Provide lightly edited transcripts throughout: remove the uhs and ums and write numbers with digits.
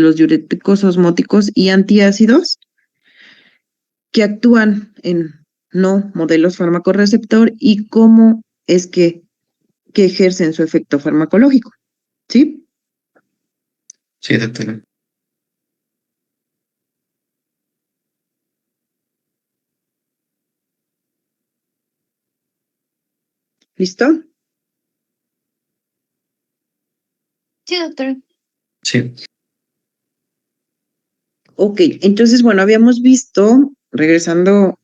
los diuréticos osmóticos y antiácidos que actúan en no modelos farmacorreceptor y cómo es que ejercen su efecto farmacológico, ¿sí? Sí, doctora. ¿Listo? Sí, doctor. Sí. Ok, entonces, bueno, habíamos visto, regresando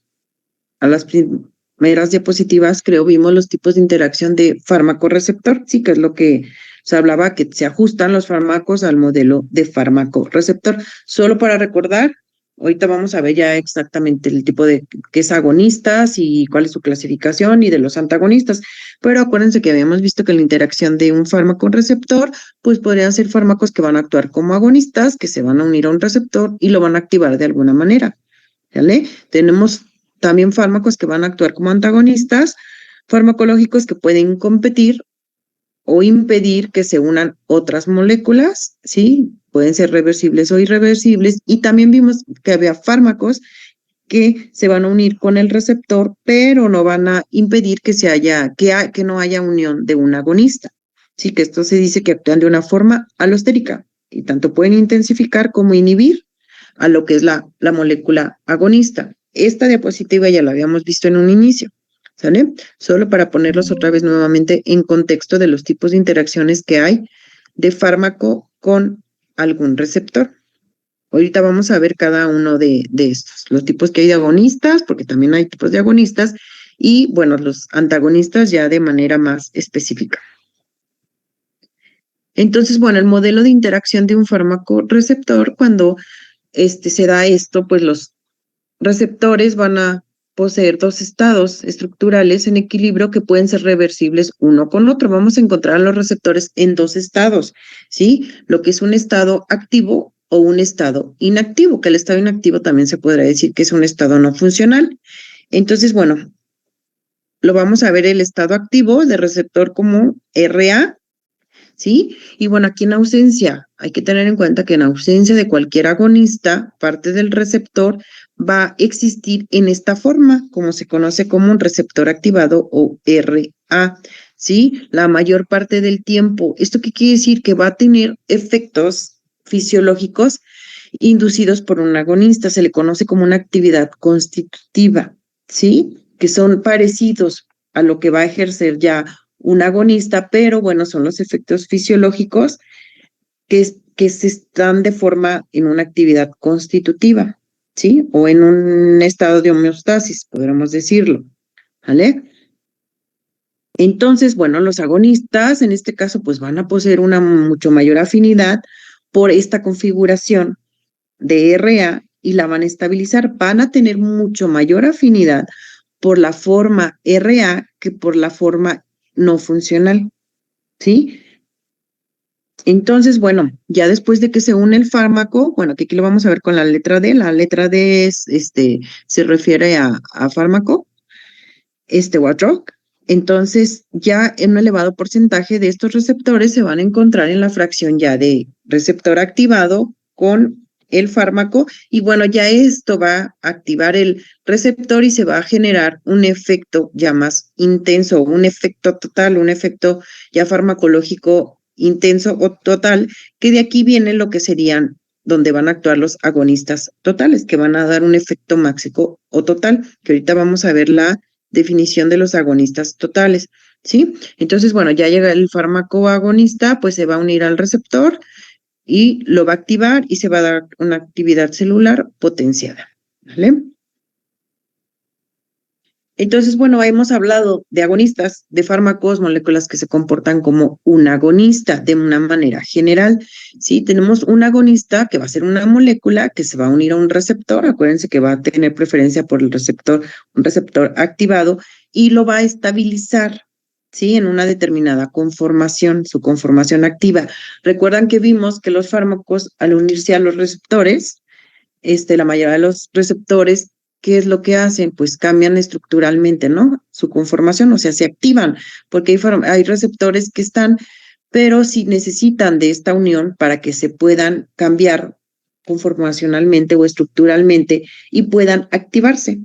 a las primeras diapositivas, creo, vimos los tipos de interacción de fármaco-receptor, sí, que es lo que se hablaba, que se ajustan los fármacos al modelo de fármaco-receptor. Solo para recordar, ahorita vamos a ver ya exactamente el tipo de qué es agonistas y cuál es su clasificación y de los antagonistas, pero acuérdense que habíamos visto que la interacción de un fármaco-receptor, pues podrían ser fármacos que van a actuar como agonistas, que se van a unir a un receptor y lo van a activar de alguna manera, ¿vale? Tenemos también fármacos que van a actuar como antagonistas, farmacológicos que pueden competir o impedir que se unan otras moléculas, ¿sí? Pueden ser reversibles o irreversibles. Y también vimos que había fármacos que se van a unir con el receptor, pero no van a impedir que que no haya unión de un agonista. Sí, que esto se dice que actúan de una forma alostérica y tanto pueden intensificar como inhibir a lo que es la molécula agonista. Esta diapositiva ya la habíamos visto en un inicio, ¿sale? Solo para ponerlos otra vez nuevamente en contexto de los tipos de interacciones que hay de fármaco con algún receptor. Ahorita vamos a ver cada uno de estos, los tipos que hay de agonistas, porque también hay tipos de agonistas, y bueno, los antagonistas ya de manera más específica. Entonces, bueno, el modelo de interacción de un fármaco receptor, cuando se da esto, pues los receptores van a poseer dos estados estructurales en equilibrio que pueden ser reversibles uno con otro. Vamos a encontrar a los receptores en dos estados, ¿sí? Lo que es un estado activo o un estado inactivo, que el estado inactivo también se podrá decir que es un estado no funcional. Entonces, bueno, lo vamos a ver el estado activo de receptor como RA, ¿sí? Y bueno, aquí en ausencia, hay que tener en cuenta que en ausencia de cualquier agonista, parte del receptor va a existir en esta forma, como se conoce como un receptor activado o RA, ¿sí? La mayor parte del tiempo. ¿Esto qué quiere decir? Que va a tener efectos fisiológicos inducidos por un agonista, se le conoce como una actividad constitutiva, ¿sí? Que son parecidos a lo que va a ejercer ya un agonista, pero bueno, son los efectos fisiológicos que se están de forma en una actividad constitutiva, ¿sí? O en un estado de homeostasis, podríamos decirlo, ¿vale? Entonces, bueno, los agonistas en este caso pues van a poseer una mucho mayor afinidad por esta configuración de RA y la van a estabilizar, van a tener mucho mayor afinidad por la forma RA que por la forma no funcional, ¿sí? Entonces, bueno, ya después de que se une el fármaco, bueno, que aquí lo vamos a ver con la letra D es, se refiere a fármaco, o a drug. Entonces, ya en un elevado porcentaje de estos receptores se van a encontrar en la fracción ya de receptor activado con el fármaco y bueno, ya esto va a activar el receptor y se va a generar un efecto ya más intenso, un efecto total, un efecto ya farmacológico intenso o total, que de aquí viene lo que serían donde van a actuar los agonistas totales, que van a dar un efecto máxico o total, que ahorita vamos a ver la definición de los agonistas totales, ¿sí? Entonces, bueno, ya llega el fármaco agonista, pues se va a unir al receptor y lo va a activar y se va a dar una actividad celular potenciada, ¿vale? Entonces, bueno, hemos hablado de agonistas, de fármacos, moléculas que se comportan como un agonista de una manera general, ¿sí? Tenemos un agonista que va a ser una molécula que se va a unir a un receptor, acuérdense que va a tener preferencia por el receptor, un receptor activado, y lo va a estabilizar, ¿sí? En una determinada conformación, su conformación activa. Recuerdan que vimos que los fármacos, al unirse a los receptores, la mayoría de los receptores, ¿qué es lo que hacen? Pues cambian estructuralmente, ¿no? Su conformación, o sea, se activan, porque hay receptores que están pero si necesitan de esta unión para que se puedan cambiar conformacionalmente o estructuralmente y puedan activarse,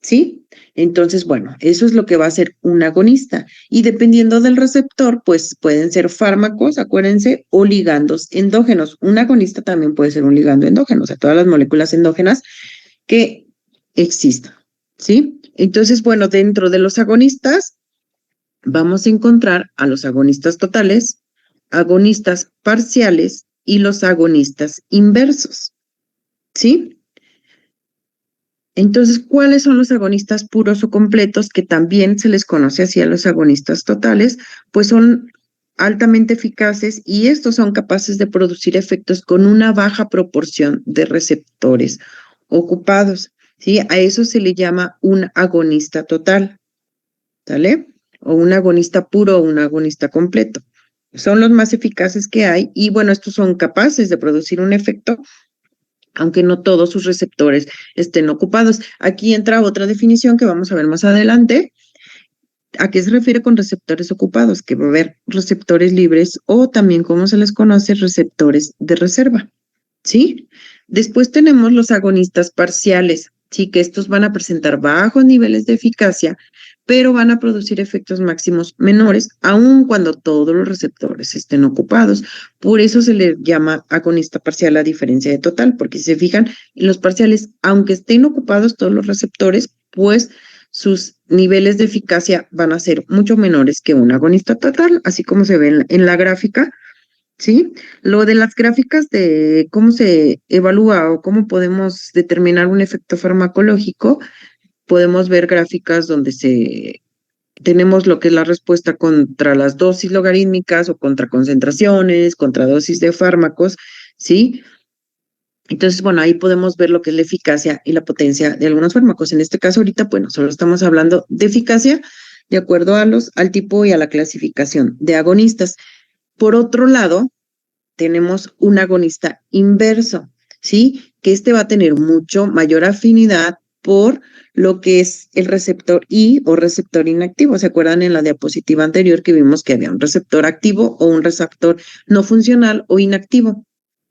¿sí? Entonces, bueno, eso es lo que va a ser un agonista. Y dependiendo del receptor, pues pueden ser fármacos, acuérdense, o ligandos endógenos. Un agonista también puede ser un ligando endógeno, o sea, todas las moléculas endógenas que existan, ¿sí? Entonces, bueno, dentro de los agonistas vamos a encontrar a los agonistas totales, agonistas parciales y los agonistas inversos, ¿sí? Entonces, ¿cuáles son los agonistas puros o completos, que también se les conoce así a los agonistas totales? Pues son altamente eficaces y estos son capaces de producir efectos con una baja proporción de receptores ocupados, ¿sí? A eso se le llama un agonista total, ¿sale? O un agonista puro o un agonista completo. Son los más eficaces que hay y bueno, estos son capaces de producir un efecto aunque no todos sus receptores estén ocupados. Aquí entra otra definición que vamos a ver más adelante. ¿A qué se refiere con receptores ocupados? Que va a haber receptores libres o también, como se les conoce, receptores de reserva, ¿sí? Después tenemos los agonistas parciales, sí, que estos van a presentar bajos niveles de eficacia, pero van a producir efectos máximos menores, aun cuando todos los receptores estén ocupados. Por eso se le llama agonista parcial a diferencia de total, porque si se fijan, en los parciales, aunque estén ocupados todos los receptores, pues sus niveles de eficacia van a ser mucho menores que un agonista total, así como se ve en la gráfica, ¿sí? Lo de las gráficas de cómo se evalúa o cómo podemos determinar un efecto farmacológico, podemos ver gráficas donde tenemos lo que es la respuesta contra las dosis logarítmicas o contra concentraciones, contra dosis de fármacos, ¿sí? Entonces, bueno, ahí podemos ver lo que es la eficacia y la potencia de algunos fármacos. En este caso, ahorita, bueno, solo estamos hablando de eficacia de acuerdo al tipo y a la clasificación de agonistas. Por otro lado, tenemos un agonista inverso, ¿sí? Que este va a tener mucho mayor afinidad por lo que es el receptor I o receptor inactivo. ¿Se acuerdan en la diapositiva anterior que vimos que había un receptor activo o un receptor no funcional o inactivo?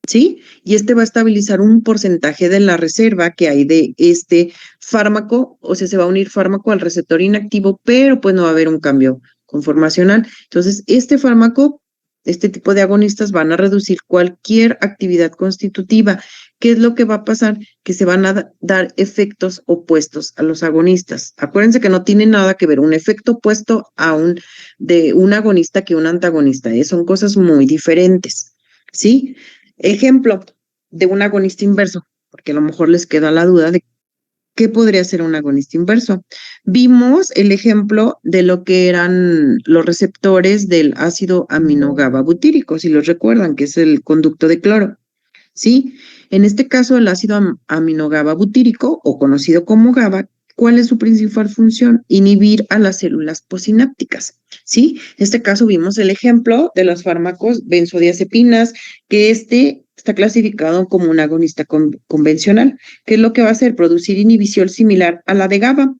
¿Sí? Y este va a estabilizar un porcentaje de la reserva que hay de este fármaco, o sea, se va a unir fármaco al receptor inactivo, pero pues no va a haber un cambio conformacional. Entonces, este fármaco, este tipo de agonistas van a reducir cualquier actividad constitutiva. ¿Qué es lo que va a pasar? Que se van a dar efectos opuestos a los agonistas. Acuérdense que no tiene nada que ver un efecto opuesto de un agonista que un antagonista, ¿eh? Son cosas muy diferentes, ¿sí? Ejemplo de un agonista inverso, porque a lo mejor les queda la duda de qué podría ser un agonista inverso. Vimos el ejemplo de lo que eran los receptores del ácido aminogababutírico, si los recuerdan, que es el conducto de cloro, ¿sí? En este caso, el ácido aminogababutírico, o conocido como GABA, ¿cuál es su principal función? Inhibir a las células posinápticas, ¿sí? En este caso vimos el ejemplo de los fármacos benzodiazepinas, que está clasificado como un agonista convencional. ¿Qué es lo que va a hacer? Producir inhibición similar a la de GABA.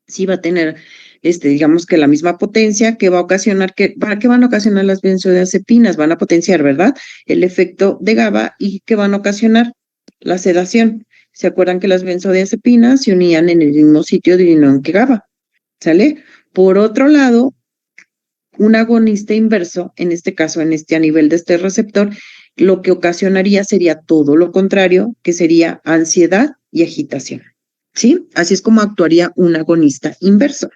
Sí va a tener, digamos que la misma potencia que va a ocasionar, ¿para qué van a ocasionar las benzodiazepinas? Van a potenciar, ¿verdad? El efecto de GABA y ¿qué van a ocasionar? La sedación. ¿Se acuerdan que las benzodiazepinas se unían en el mismo sitio de unión que GABA? ¿Sale? Por otro lado, un agonista inverso, en este caso, a nivel de este receptor, lo que ocasionaría sería todo lo contrario, que sería ansiedad y agitación, ¿sí? Así es como actuaría un agonista inverso.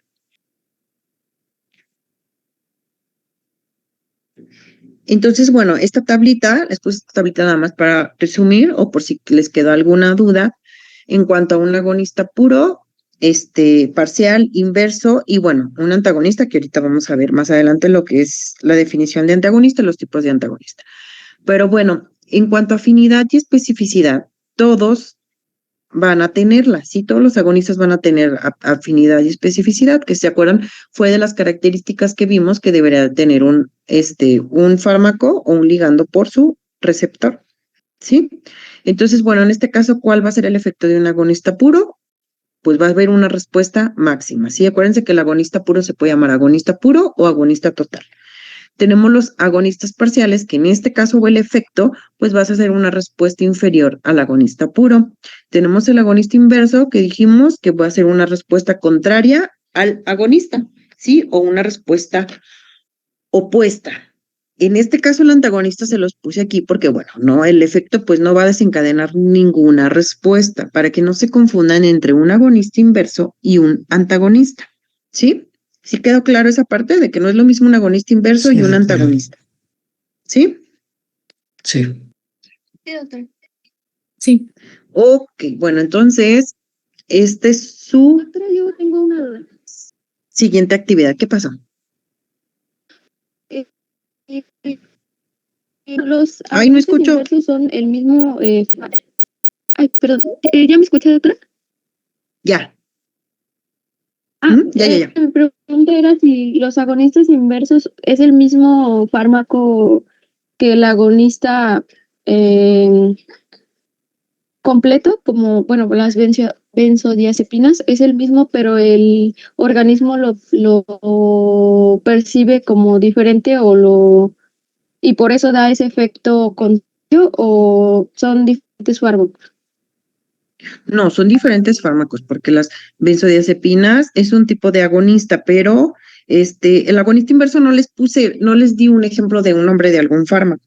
Entonces, bueno, esta tablita, les puse esta tablita nada más para resumir o por si les quedó alguna duda en cuanto a un agonista puro, parcial, inverso y bueno, un antagonista que ahorita vamos a ver más adelante lo que es la definición de antagonista y los tipos de antagonista. Pero bueno, en cuanto a afinidad y especificidad, todos van a tenerla, sí, todos los agonistas van a tener afinidad y especificidad, que se acuerdan, fue de las características que vimos que debería tener un fármaco o un ligando por su receptor, ¿sí? Entonces, bueno, en este caso, ¿cuál va a ser el efecto de un agonista puro? Pues va a haber una respuesta máxima, ¿sí? Acuérdense que el agonista puro se puede llamar agonista puro o agonista total. tenemos los agonistas parciales, que en este caso o el efecto, pues vas a hacer una respuesta inferior al agonista puro. Tenemos el agonista inverso, que dijimos que va a ser una respuesta contraria al agonista, ¿sí? O una respuesta opuesta. En este caso, el antagonista se los puse aquí porque, bueno, no, el efecto pues no va a desencadenar ninguna respuesta, para que no se confundan entre un agonista inverso y un antagonista, ¿sí? ¿Sí quedó claro esa parte de que no es lo mismo un agonista inverso Sí, y un doctora. antagonista? ¿Sí? Sí. Sí, doctor. Sí. Ok, bueno, entonces, esta es su Doctora, yo tengo una duda. siguiente actividad. ¿Qué pasó? Eh, eh, eh, Los Ay, no agonistas escucho. inversos son el mismo. Ay, perdón. ¿Ya me escucha, doctora? Ya. Ah, Ya. mi pregunta era si los agonistas inversos es el mismo fármaco que el agonista completo, como, bueno, las benzodiazepinas es el mismo, pero el organismo lo percibe como diferente y por eso da ese efecto contrario o son diferentes fármacos. No, son diferentes fármacos, porque las benzodiazepinas es un tipo de agonista, pero el agonista inverso no les di un ejemplo de un nombre de algún fármaco,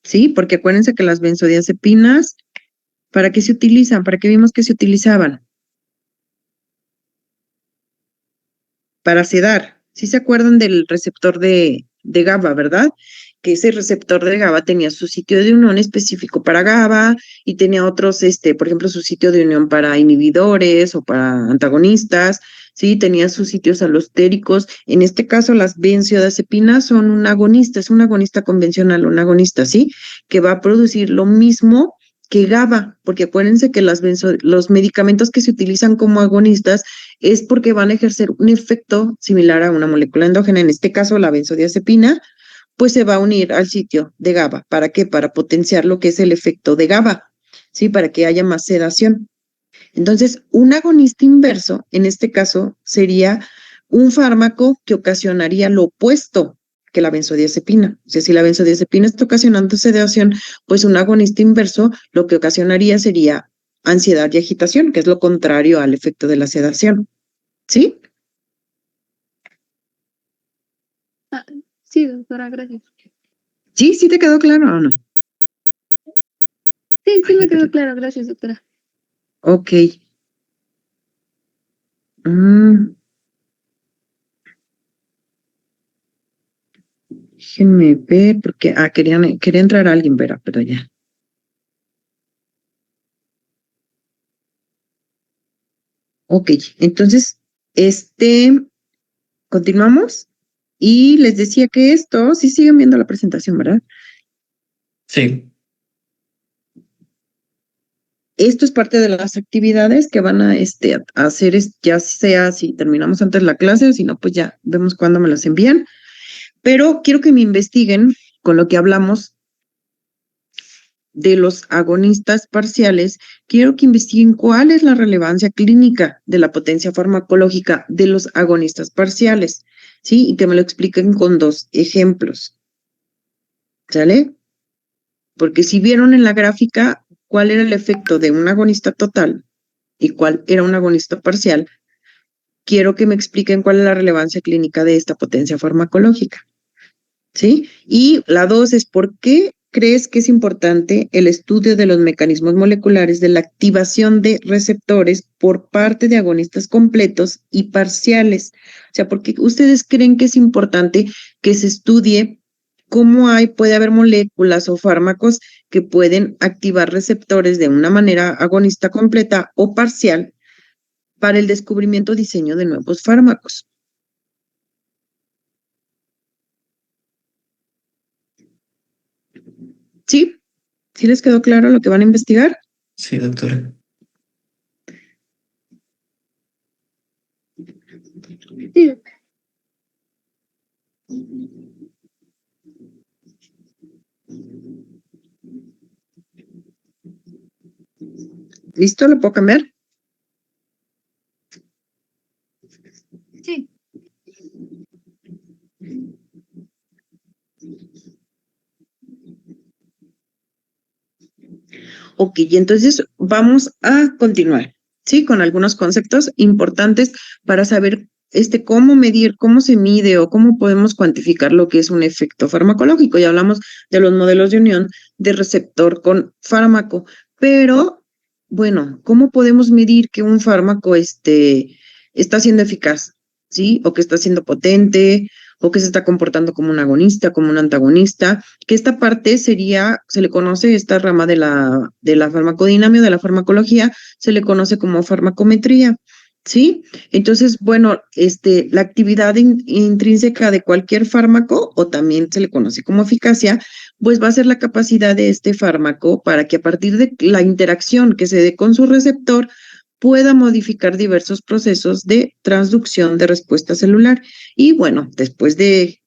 ¿sí? Porque acuérdense que las benzodiazepinas, ¿para qué se utilizan? ¿Para qué vimos que se utilizaban? Para sedar. ¿Sí se acuerdan del receptor de GABA, verdad? Que ese receptor de GABA tenía su sitio de unión específico para GABA y tenía otros, por ejemplo, su sitio de unión para inhibidores o para antagonistas, ¿sí? Tenía sus sitios alostéricos. En este caso, las benzodiazepinas son un agonista, es un agonista convencional, un agonista, ¿sí? Que va a producir lo mismo que GABA, porque acuérdense que los medicamentos que se utilizan como agonistas es porque van a ejercer un efecto similar a una molécula endógena, en este caso la benzodiazepina, pues se va a unir al sitio de GABA. ¿Para qué? Para potenciar lo que es el efecto de GABA, ¿sí? Para que haya más sedación. Entonces, un agonista inverso, en este caso, sería un fármaco que ocasionaría lo opuesto que la benzodiazepina. O sea, si la benzodiazepina está ocasionando sedación, pues un agonista inverso lo que ocasionaría sería ansiedad y agitación, que es lo contrario al efecto de la sedación. ¿Sí? Ah, sí, doctora, gracias. ¿Sí? ¿Sí te quedó claro o no? Sí, sí Ay, me quedó claro, gracias, doctora. ok. Mm, déjenme ver, porque quería entrar alguien, pero ya. Ok, entonces, continuamos. Y les decía que esto, sí siguen viendo la presentación, ¿verdad? Sí. Esto es parte de las actividades que van a hacer, ya sea si terminamos antes la clase o si no, pues ya vemos cuándo me las envían. Pero quiero que me investiguen con lo que hablamos de los agonistas parciales. Quiero que investiguen cuál es la relevancia clínica de la potencia farmacológica de los agonistas parciales, ¿sí? Y que me lo expliquen con 2 ejemplos, ¿sale? Porque si vieron en la gráfica cuál era el efecto de un agonista total y cuál era un agonista parcial, quiero que me expliquen cuál es la relevancia clínica de esta potencia farmacológica, ¿sí? Y la 2 es ¿por qué crees que es importante el estudio de los mecanismos moleculares de la activación de receptores por parte de agonistas completos y parciales? O sea, ¿por qué ustedes creen que es importante que se estudie cómo puede haber moléculas o fármacos que pueden activar receptores de una manera agonista completa o parcial para el descubrimiento o diseño de nuevos fármacos? ¿Sí? ¿Sí les quedó claro lo que van a investigar? Sí, doctora. Sí, ¿Listo? ¿Lo puedo cambiar? sí. Ok, y entonces vamos a continuar, ¿sí? Con algunos conceptos importantes para saber cómo medir, cómo se mide o cómo podemos cuantificar lo que es un efecto farmacológico. Ya hablamos de los modelos de unión de receptor con fármaco, pero bueno, ¿cómo podemos medir que un fármaco está siendo eficaz, ¿sí? O que está siendo potente, o que se está comportando como un agonista, como un antagonista, que esta parte sería, se le conoce, esta rama de la farmacodinámica, de la farmacología, se le conoce como farmacometría, ¿sí? Entonces, bueno, la actividad intrínseca de cualquier fármaco, o también se le conoce como eficacia, pues va a ser la capacidad de este fármaco para que a partir de la interacción que se dé con su receptor, pueda modificar diversos procesos de transducción de respuesta celular. Y bueno, después de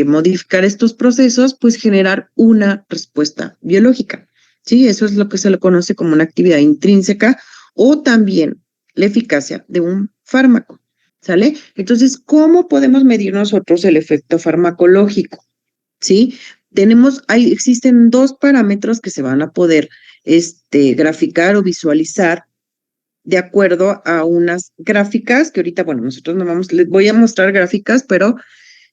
modificar estos procesos, pues generar una respuesta biológica. Sí, eso es lo que se le conoce como una actividad intrínseca o también la eficacia de un fármaco. ¿Sale? Entonces, ¿cómo podemos medir nosotros el efecto farmacológico? ¿Sí? Existen dos parámetros que se van a poder graficar o visualizar de acuerdo a unas gráficas que ahorita, bueno, nosotros no les voy a mostrar gráficas, pero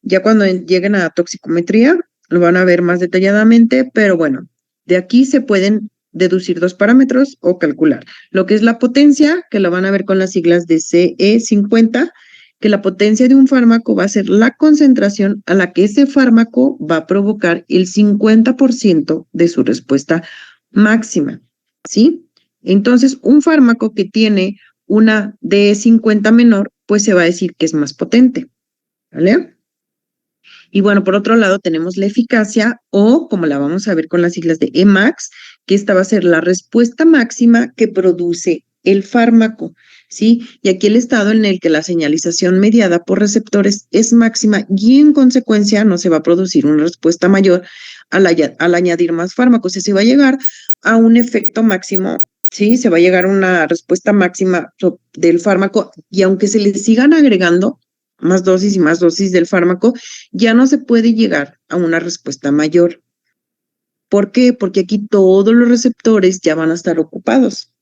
ya cuando lleguen a toxicometría lo van a ver más detalladamente, pero bueno, de aquí se pueden deducir dos parámetros o calcular. Lo que es la potencia, que lo van a ver con las siglas de CE50, que la potencia de un fármaco va a ser la concentración a la que ese fármaco va a provocar el 50% de su respuesta máxima, ¿sí? Entonces, un fármaco que tiene una DE50 menor, pues se va a decir que es más potente, ¿vale? Y bueno, por otro lado tenemos la eficacia o, como la vamos a ver con las siglas de Emax, que esta va a ser la respuesta máxima que produce el fármaco, ¿sí? Y aquí el estado en el que la señalización mediada por receptores es máxima y en consecuencia no se va a producir una respuesta mayor al añadir más fármacos. Se va a llegar a un efecto máximo, ¿sí? Se va a llegar a una respuesta máxima del fármaco y aunque se le sigan agregando más dosis y más dosis del fármaco, ya no se puede llegar a una respuesta mayor. ¿Por qué? Porque aquí todos los receptores ya van a estar ocupados.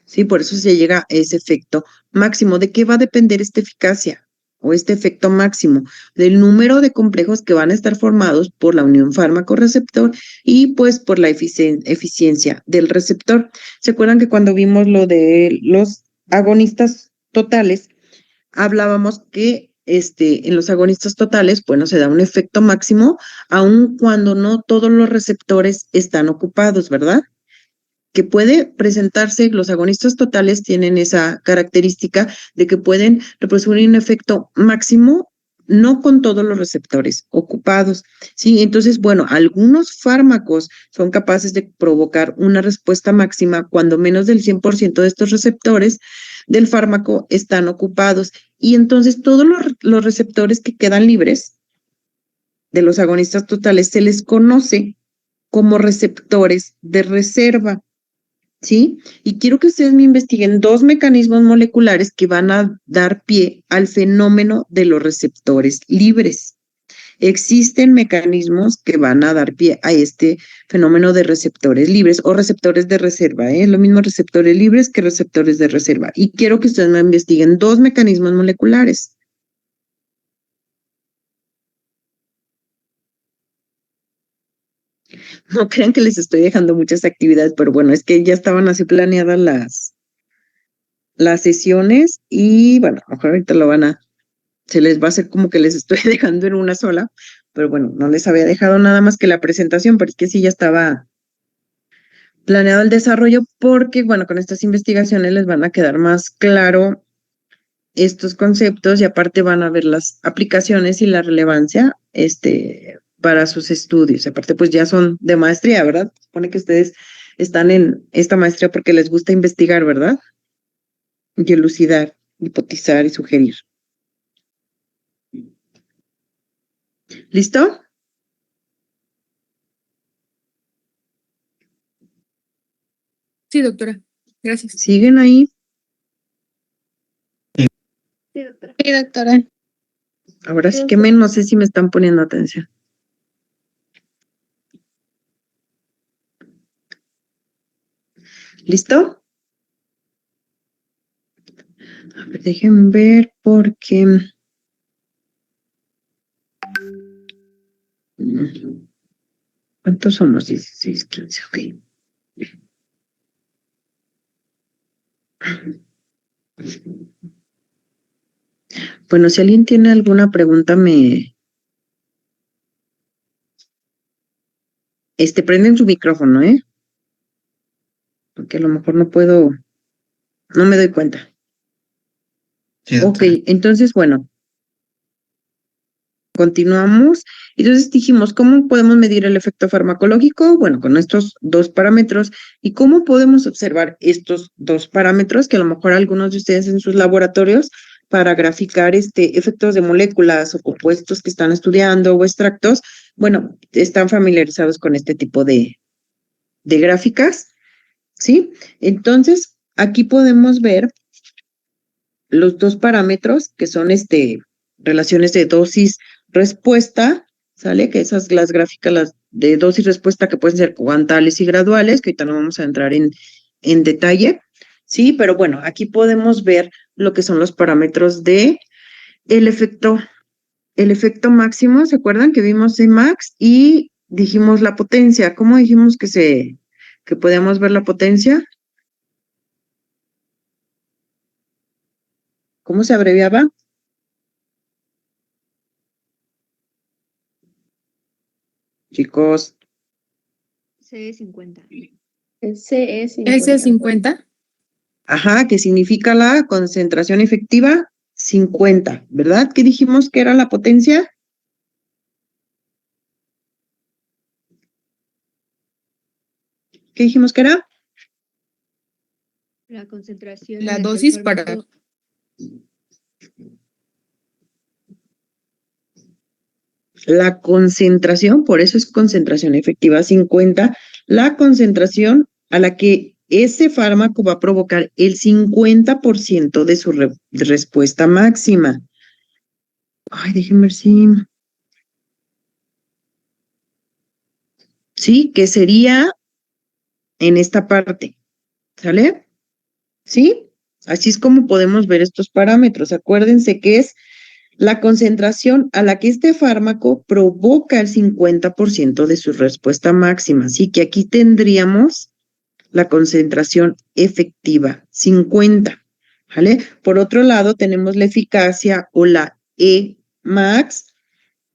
Sí, por eso se llega a ese efecto máximo. ¿De qué va a depender esta eficacia o este efecto máximo? Del número de complejos que van a estar formados por la unión fármaco-receptor y pues por la eficiencia del receptor. ¿Se acuerdan que cuando vimos lo de los agonistas totales, hablábamos que en los agonistas totales, bueno, se da un efecto máximo, aun cuando no todos los receptores están ocupados, ¿verdad? Que puede presentarse, los agonistas totales tienen esa característica de que pueden reproducir un efecto máximo no con todos los receptores ocupados, ¿sí? Entonces, bueno, algunos fármacos son capaces de provocar una respuesta máxima cuando menos del 100% de estos receptores del fármaco están ocupados. Y entonces todos los receptores que quedan libres de los agonistas totales se les conoce como receptores de reserva. ¿Sí? Y quiero que ustedes me investiguen dos mecanismos moleculares que van a dar pie al fenómeno de los receptores libres. Existen mecanismos que van a dar pie a este fenómeno de receptores libres o receptores de reserva, ¿eh? Es lo mismo receptores libres que receptores de reserva. Y quiero que ustedes me investiguen dos mecanismos moleculares. No crean que les estoy dejando muchas actividades, pero bueno, es que ya estaban así planeadas las sesiones y bueno, a lo mejor ahorita se les va a hacer como que les estoy dejando en una sola, pero bueno, no les había dejado nada más que la presentación, pero es que sí ya estaba planeado el desarrollo porque bueno, con estas investigaciones les van a quedar más claro estos conceptos y aparte van a ver las aplicaciones y la relevancia para sus estudios. Aparte pues ya son de maestría, ¿verdad? Supone que ustedes están en esta maestría porque les gusta investigar, ¿verdad? Y elucidar, hipotizar y sugerir. ¿Listo? Sí, doctora. Gracias. ¿Siguen ahí? Sí, doctora. Sí, doctora. Ahora sí que no sé si me están poniendo atención. ¿Listo? A ver, déjenme ver porque... ¿Cuántos somos? 16, 15, ok. Bueno, si alguien tiene alguna pregunta, prenden su micrófono, ¿eh? Porque a lo mejor no me doy cuenta. Sí, Ok, doctora. entonces, bueno, continuamos. Entonces dijimos, ¿cómo podemos medir el efecto farmacológico? Bueno, con estos dos parámetros. ¿Y cómo podemos observar estos dos parámetros que a lo mejor algunos de ustedes en sus laboratorios para graficar efectos de moléculas o compuestos que están estudiando o extractos, bueno, están familiarizados con este tipo de gráficas, ¿sí? Entonces, aquí podemos ver los dos parámetros que son relaciones de dosis-respuesta, ¿sale? Que esas las gráficas las de dosis-respuesta que pueden ser cuantales y graduales, que ahorita no vamos a entrar en detalle, ¿sí? Pero bueno, aquí podemos ver lo que son los parámetros de el efecto máximo, ¿se acuerdan? Que vimos Cmax y dijimos la potencia. ¿Cómo dijimos que podíamos ver la potencia? ¿Cómo se abreviaba? Chicos, CE50. CE50. S50. ajá, que significa la concentración efectiva 50, ¿verdad? ¿Qué dijimos que era la potencia? ¿Qué dijimos que era? La concentración La en la que el dosis para... fármaco- La concentración, por eso es concentración efectiva 50, la concentración a la que ese fármaco va a provocar el 50% de su respuesta máxima. Ay, déjenme ver si... Sí, que sería en esta parte, ¿sale? ¿Sí? Así es como podemos ver estos parámetros. Acuérdense que es la concentración a la que este fármaco provoca el 50% de su respuesta máxima. Así que aquí tendríamos la concentración efectiva, 50. ¿Vale? Por otro lado, tenemos la eficacia o la Emax,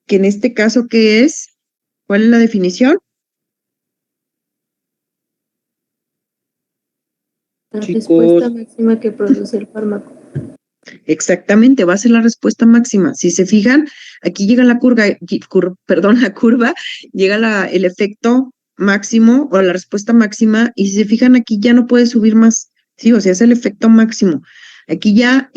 que en este caso, ¿qué es? ¿Cuál es la definición? La Chicos, respuesta máxima que produce el fármaco. exactamente, va a ser la respuesta máxima. Si se fijan, aquí llega la la curva, llega el efecto máximo o la respuesta máxima, y si se fijan aquí ya no puede subir más, sí, o sea, es el efecto máximo. Aquí ya,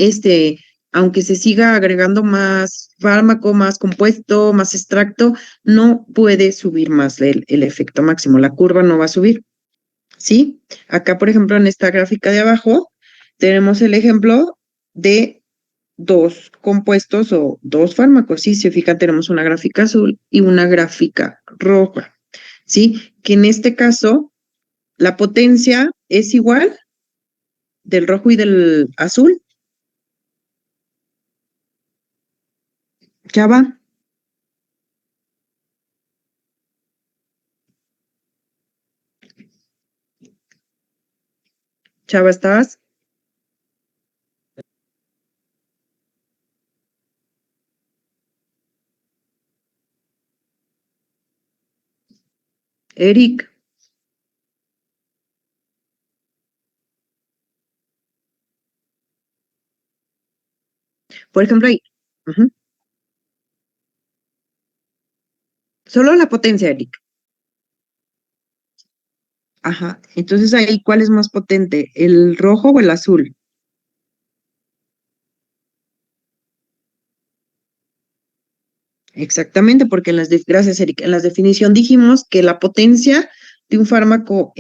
aunque se siga agregando más fármaco, más compuesto, más extracto, no puede subir más el efecto máximo, la curva no va a subir, ¿sí? Acá, por ejemplo, en esta gráfica de abajo, tenemos el ejemplo de dos compuestos o dos fármacos, ¿sí? Si se fijan, tenemos una gráfica azul y una gráfica roja, ¿sí? Que en este caso, la potencia es igual del rojo y del azul. Ya va. Chava, ¿estás? Eric. Por ejemplo, ahí. Ujú. Solo la potencia, Eric. Ajá. Entonces ahí, ¿cuál es más potente? ¿El rojo o el azul? Exactamente, porque gracias, Eric, en la definición dijimos que la potencia de un fármaco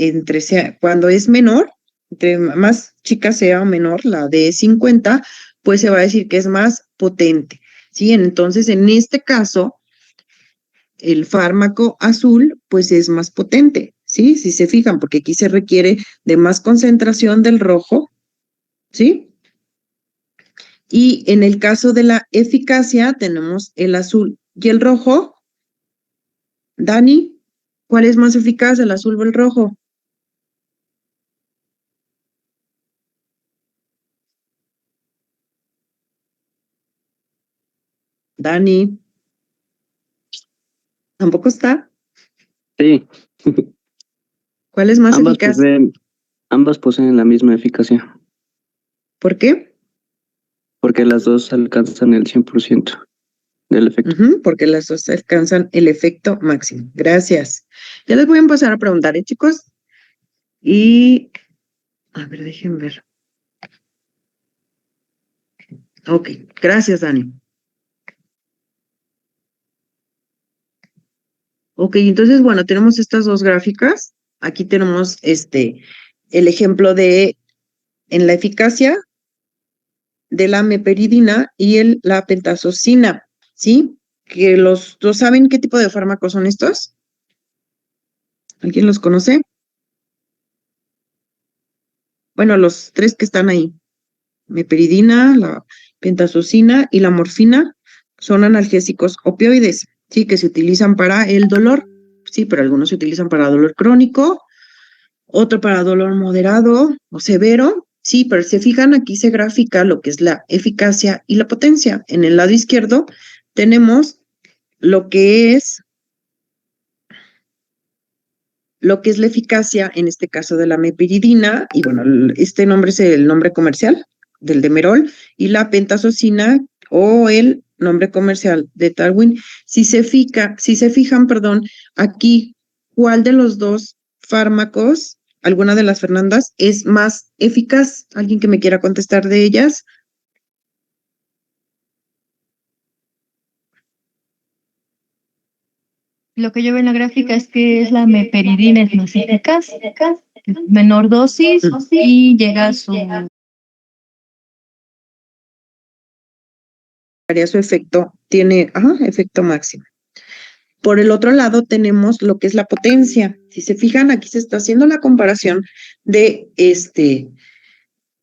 cuando es menor, entre más chica sea o menor, la de 50, pues se va a decir que es más potente, ¿sí? Entonces, en este caso, el fármaco azul, pues es más potente, ¿sí? Si se fijan, porque aquí se requiere de más concentración del rojo, ¿sí? Y en el caso de la eficacia tenemos el azul y el rojo. Dani, ¿cuál es más eficaz, el azul o el rojo? Dani, ¿tampoco está? Sí, ¿Cuál es más ambas eficaz? ambas poseen la misma eficacia, ¿Por qué? porque las dos alcanzan el 100% del efecto. Porque las dos alcanzan el efecto máximo. Gracias. Ya les voy a empezar a preguntar, chicos? Y, a ver, déjenme ver. Ok, gracias, Dani. Ok, entonces, bueno, tenemos estas dos gráficas. Aquí tenemos el ejemplo de, en la eficacia de la meperidina y la pentazocina, ¿sí? Que los dos saben qué tipo de fármacos son estos. ¿Alguien los conoce? Bueno, los tres que están ahí. Meperidina, la pentazocina y la morfina son analgésicos opioides, sí, que se utilizan para el dolor, sí, pero algunos se utilizan para dolor crónico, otro para dolor moderado o severo, sí, pero si se fijan, aquí se grafica lo que es la eficacia y la potencia. En el lado izquierdo tenemos lo que es la eficacia, en este caso de la meperidina, y bueno, este nombre es el nombre comercial del Demerol, y la pentazocina o el nombre comercial de Darwin. Si se fijan, aquí, ¿cuál de los dos fármacos, alguna de las Fernandas, es más eficaz? ¿Alguien que me quiera contestar de ellas? Lo que yo veo en la gráfica es que es la meperidina es más eficaz, menor dosis y llega a su Su efecto, tiene, efecto máximo. Por el otro lado tenemos lo que es la potencia. Si se fijan, aquí se está haciendo la comparación de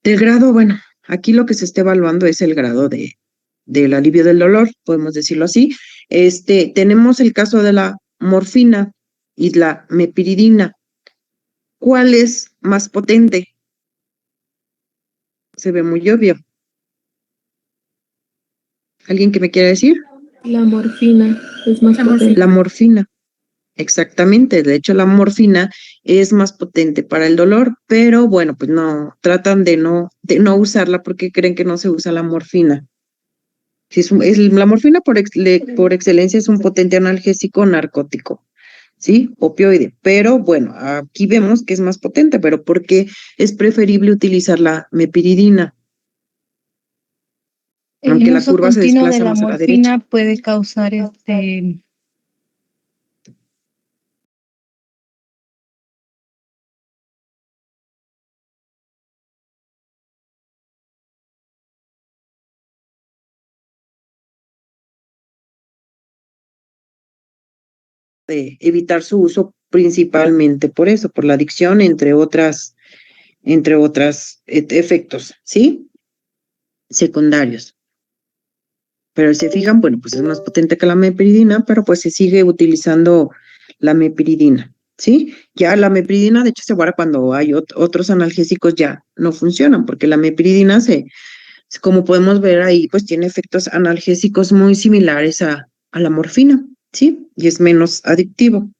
del grado, bueno, aquí lo que se está evaluando es el grado del alivio del dolor, podemos decirlo así. Tenemos el caso de la morfina y la mepiridina. ¿Cuál es más potente? Se ve muy obvio. ¿Alguien que me quiera decir? La morfina es más La potente. La morfina. Exactamente, de hecho la morfina es más potente para el dolor, pero bueno, pues no, tratan de no usarla porque creen que no se usa la morfina. Si la morfina por excelencia es un potente analgésico narcótico, ¿sí? Opioide, pero bueno, aquí vemos que es más potente, pero ¿por qué es preferible utilizar la mepiridina? Aunque el la uso curva se continuo de desplaza la más a la derecha. morfina puede causar De evitar su uso principalmente por eso, por la adicción, entre otras efectos, ¿sí? Secundarios. Pero si se fijan, bueno, pues es más potente que la meperidina, pero pues se sigue utilizando la meperidina, ¿sí? Ya la meperidina, de hecho, se guarda cuando hay otros analgésicos ya no funcionan, porque la meperidina como podemos ver ahí, pues tiene efectos analgésicos muy similares a la morfina, ¿sí? Y es menos adictivo.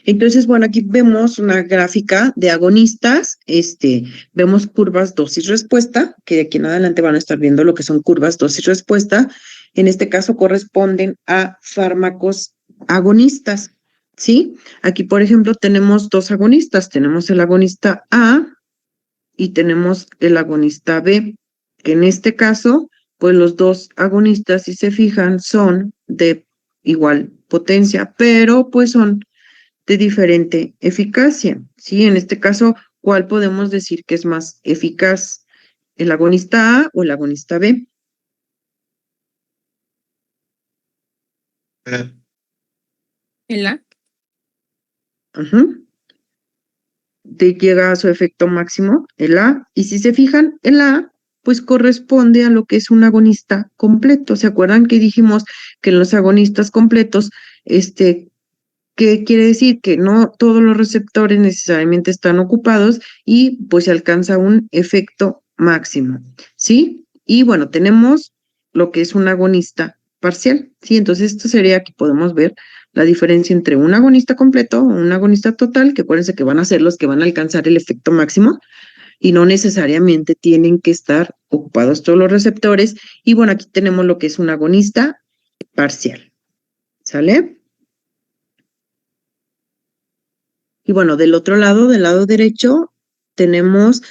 Entonces, bueno, aquí vemos una gráfica de agonistas, vemos curvas dosis-respuesta, que de aquí en adelante van a estar viendo lo que son curvas dosis-respuesta. En este caso corresponden a fármacos agonistas, ¿sí? Aquí, por ejemplo, tenemos dos agonistas, tenemos el agonista A y tenemos el agonista B, que en este caso, pues los dos agonistas, si se fijan, son de igual potencia, pero pues son de diferente eficacia, ¿sí? En este caso, ¿cuál podemos decir que es más eficaz? ¿El agonista A o el agonista B? El A. Ujú. Llega a su efecto máximo, el A, y si se fijan, el A, pues corresponde a lo que es un agonista completo. ¿Se acuerdan que dijimos que en los agonistas completos, ¿qué quiere decir? Que no todos los receptores necesariamente están ocupados y pues se alcanza un efecto máximo, ¿sí? Y bueno, tenemos lo que es un agonista parcial, ¿sí? Entonces esto sería que podemos ver la diferencia entre un agonista completo o un agonista total, que acuérdense que van a ser los que van a alcanzar el efecto máximo y no necesariamente tienen que estar ocupados todos los receptores. Y bueno, aquí tenemos lo que es un agonista parcial, ¿sale? Y bueno, del otro lado, del lado derecho, tenemos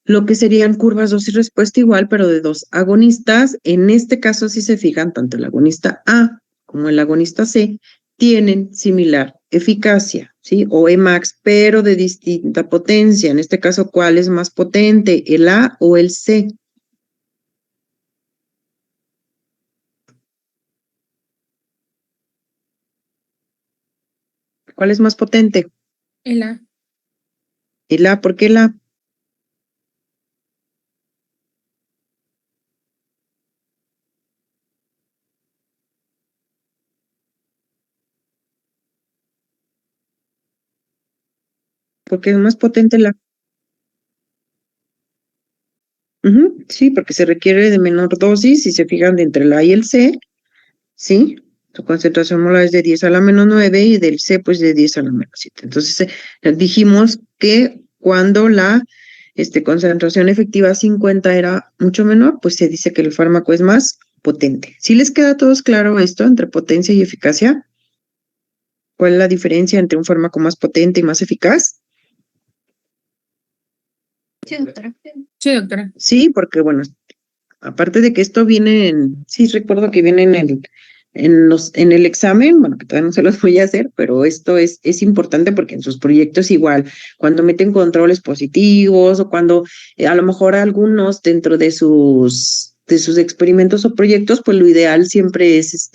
lo que serían curvas dosis respuesta igual, pero de dos agonistas. En este caso, si se fijan, tanto el agonista A como el agonista C tienen similar eficacia, ¿sí? O Emax, pero de distinta potencia. En este caso, ¿cuál es más potente, el A o el C? ¿Cuál es más potente? El A. El A, ¿por qué el A? Porque es más potente el A. Sí, porque se requiere de menor dosis, si se fijan, de entre el A y el C, ¿sí? Su concentración molar es de 10 a la menos 9 y del C, pues de 10 a la menos 7. Entonces, dijimos que cuando la concentración efectiva 50 era mucho menor, pues se dice que el fármaco es más potente. ¿Sí les queda a todos claro esto entre potencia y eficacia? ¿Cuál es la diferencia entre un fármaco más potente y más eficaz? Sí, doctora. Sí, doctora. Sí, porque bueno, aparte de que esto viene sí recuerdo que viene en el examen, bueno, que todavía no se los voy a hacer, pero esto es importante porque en sus proyectos igual, cuando meten controles positivos o cuando a lo mejor algunos dentro de sus experimentos o proyectos, pues lo ideal siempre es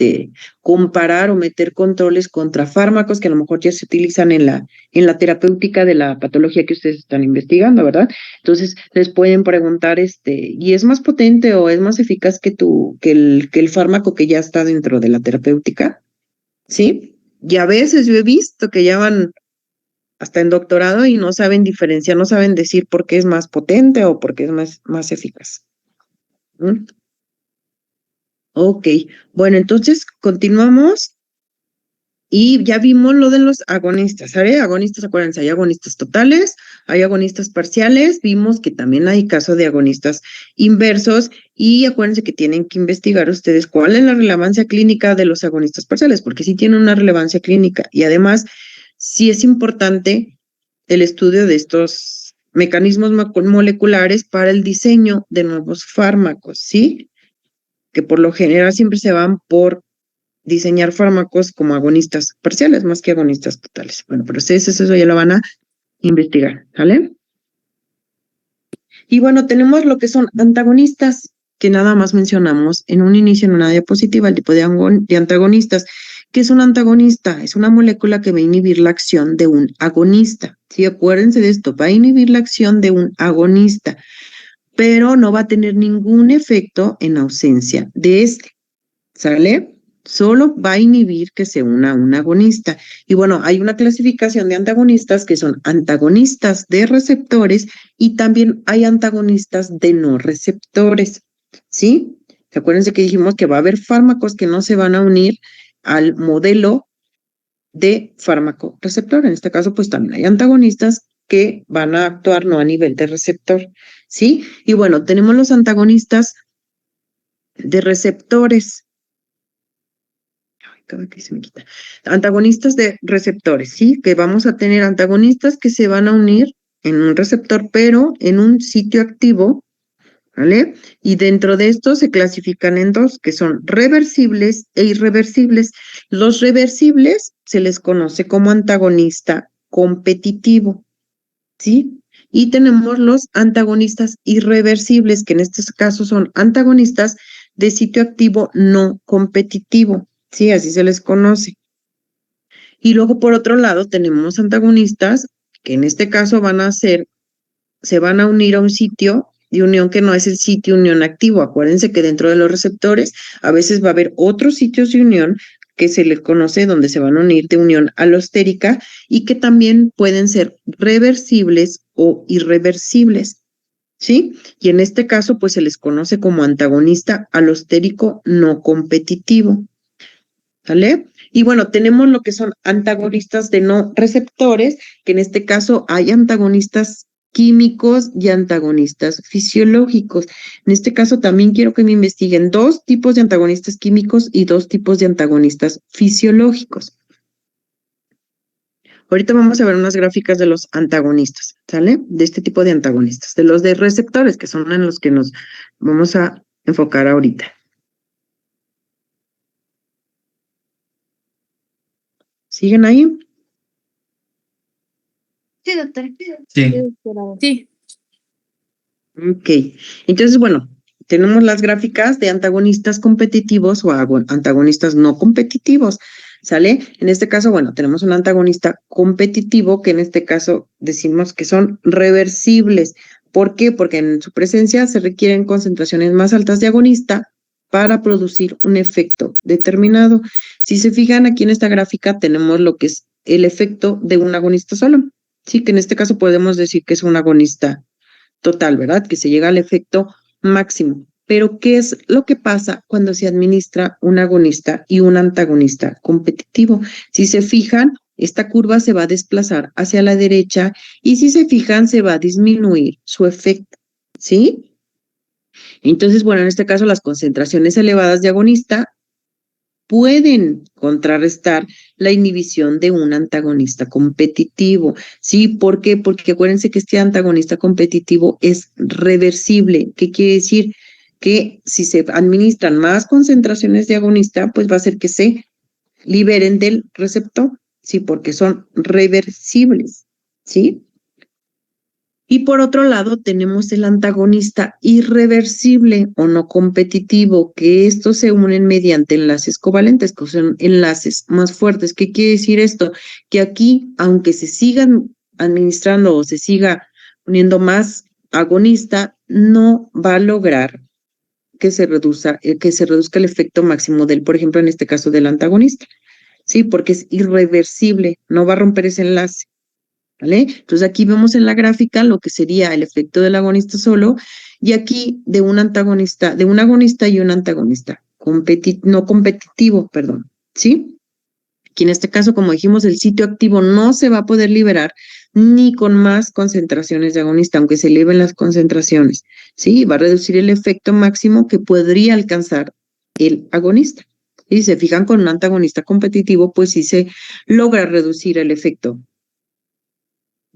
comparar o meter controles contra fármacos que a lo mejor ya se utilizan en la terapéutica de la patología que ustedes están investigando, ¿verdad? Entonces, les pueden preguntar, ¿y es más potente o es más eficaz que el fármaco que ya está dentro de la terapéutica? ¿Sí? Y a veces yo he visto que ya van hasta en doctorado y no saben diferenciar, no saben decir por qué es más potente o por qué es más eficaz. ¿Mm? Ok, bueno, entonces continuamos. Y ya vimos lo de los agonistas, ¿sabes? Agonistas, acuérdense, hay agonistas totales, hay agonistas parciales, vimos que también hay caso de agonistas inversos y acuérdense que tienen que investigar ustedes cuál es la relevancia clínica de los agonistas parciales, porque sí tienen una relevancia clínica y además sí es importante el estudio de estos mecanismos moleculares para el diseño de nuevos fármacos, ¿sí? Que por lo general siempre se van por diseñar fármacos como agonistas parciales más que agonistas totales. Bueno, pero ustedes eso ya lo van a investigar, ¿vale? Y bueno, tenemos lo que son antagonistas, que nada más mencionamos en un inicio en una diapositiva, el tipo de antagonistas. ¿Qué es un antagonista? Es una molécula que va a inhibir la acción de un agonista. Sí, acuérdense de esto, va a inhibir la acción de un agonista, pero no va a tener ningún efecto en ausencia de este, ¿sale? Solo va a inhibir que se una un agonista. Y bueno, hay una clasificación de antagonistas que son antagonistas de receptores y también hay antagonistas de no receptores, ¿sí? Acuérdense que dijimos que va a haber fármacos que no se van a unir al modelo de fármaco receptor. En este caso, pues también hay antagonistas que van a actuar no a nivel de receptor, ¿sí? Y bueno, tenemos los antagonistas de receptores. Cada que se me quita. Antagonistas de receptores, ¿sí? Que vamos a tener antagonistas que se van a unir en un receptor, pero en un sitio activo, ¿vale? Y dentro de estos se clasifican en dos, que son reversibles e irreversibles. Los reversibles se les conoce como antagonista competitivo, ¿sí? Y tenemos los antagonistas irreversibles, que en estos casos son antagonistas de sitio activo no competitivo. Sí, así se les conoce. Y luego, por otro lado, tenemos antagonistas que en este caso se van a unir a un sitio de unión que no es el sitio unión activo. Acuérdense que dentro de los receptores a veces va a haber otros sitios de unión que se les conoce donde se van a unir de unión alostérica y que también pueden ser reversibles o irreversibles, ¿sí? Y en este caso, pues se les conoce como antagonista alostérico no competitivo, ¿vale? Y bueno, tenemos lo que son antagonistas de no receptores, que en este caso hay antagonistas químicos y antagonistas fisiológicos. En este caso también quiero que me investiguen 2 tipos de antagonistas químicos y 2 tipos de antagonistas fisiológicos. Ahorita vamos a ver unas gráficas de los antagonistas, ¿sale? De este tipo de antagonistas, de los de receptores, que son en los que nos vamos a enfocar ahorita. ¿Siguen ahí? Sí, doctora. Sí. Sí, Ok, entonces, bueno, tenemos las gráficas de antagonistas competitivos o antagonistas no competitivos, ¿sale? En este caso, bueno, tenemos un antagonista competitivo que en este caso decimos que son reversibles. ¿Por qué? Porque en su presencia se requieren concentraciones más altas de agonista para producir un efecto determinado. Si se fijan aquí en esta gráfica tenemos lo que es el efecto de un agonista solo. Sí, que en este caso podemos decir que es un agonista total, ¿verdad? Que se llega al efecto máximo. Pero, ¿qué es lo que pasa cuando se administra un agonista y un antagonista competitivo? Si se fijan, esta curva se va a desplazar hacia la derecha y si se fijan, se va a disminuir su efecto, ¿sí? Entonces, bueno, en este caso, las concentraciones elevadas de agonista pueden contrarrestar la inhibición de un antagonista competitivo. ¿Sí? ¿Por qué? Porque acuérdense que este antagonista competitivo es reversible. ¿Qué quiere decir? Que si se administran más concentraciones de agonista, pues va a hacer que se liberen del receptor, ¿sí? Porque son reversibles, ¿sí? Y por otro lado, tenemos el antagonista irreversible o no competitivo, que estos se unen mediante enlaces covalentes, que son enlaces más fuertes. ¿Qué quiere decir esto? Que aquí, aunque se sigan administrando o se siga poniendo más agonista, no va a lograr que se reduzca el efecto máximo del, por ejemplo, en este caso del antagonista, ¿sí? Porque es irreversible, no va a romper ese enlace. ¿Vale? Entonces aquí vemos en la gráfica lo que sería el efecto del agonista solo y aquí de un antagonista, de un agonista y un antagonista no competitivo, perdón, ¿sí? Aquí en este caso, como dijimos, el sitio activo no se va a poder liberar ni con más concentraciones de agonista, aunque se eleven las concentraciones, ¿sí? Va a reducir el efecto máximo que podría alcanzar el agonista. Y si se fijan con un antagonista competitivo, pues sí se logra reducir el efecto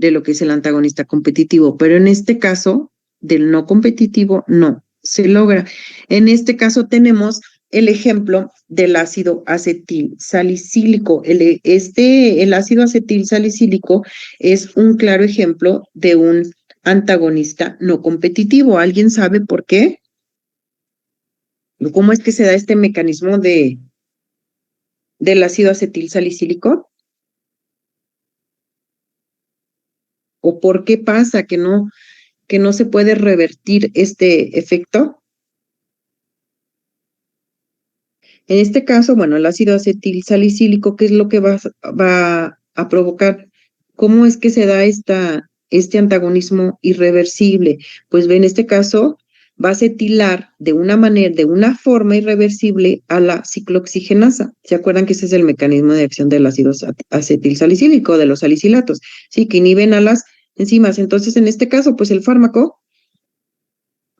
de lo que es el antagonista competitivo, pero en este caso, del no competitivo, no se logra. En este caso tenemos el ejemplo del ácido acetil salicílico. El ácido acetil salicílico es un claro ejemplo de un antagonista no competitivo. ¿Alguien sabe por qué? ¿Cómo es que se da este mecanismo del ácido acetil salicílico? ¿O por qué pasa que no se puede revertir este efecto? En este caso, bueno, el ácido acetil salicílico, ¿qué es lo que va a provocar? ¿Cómo es que se da este antagonismo irreversible? Pues en este caso va a acetilar de una forma irreversible a la ciclooxigenasa. ¿Se acuerdan que ese es el mecanismo de acción del ácido acetil salicílico, de los salicilatos? Sí, que inhiben a las enzimas. Entonces, en este caso, pues el fármaco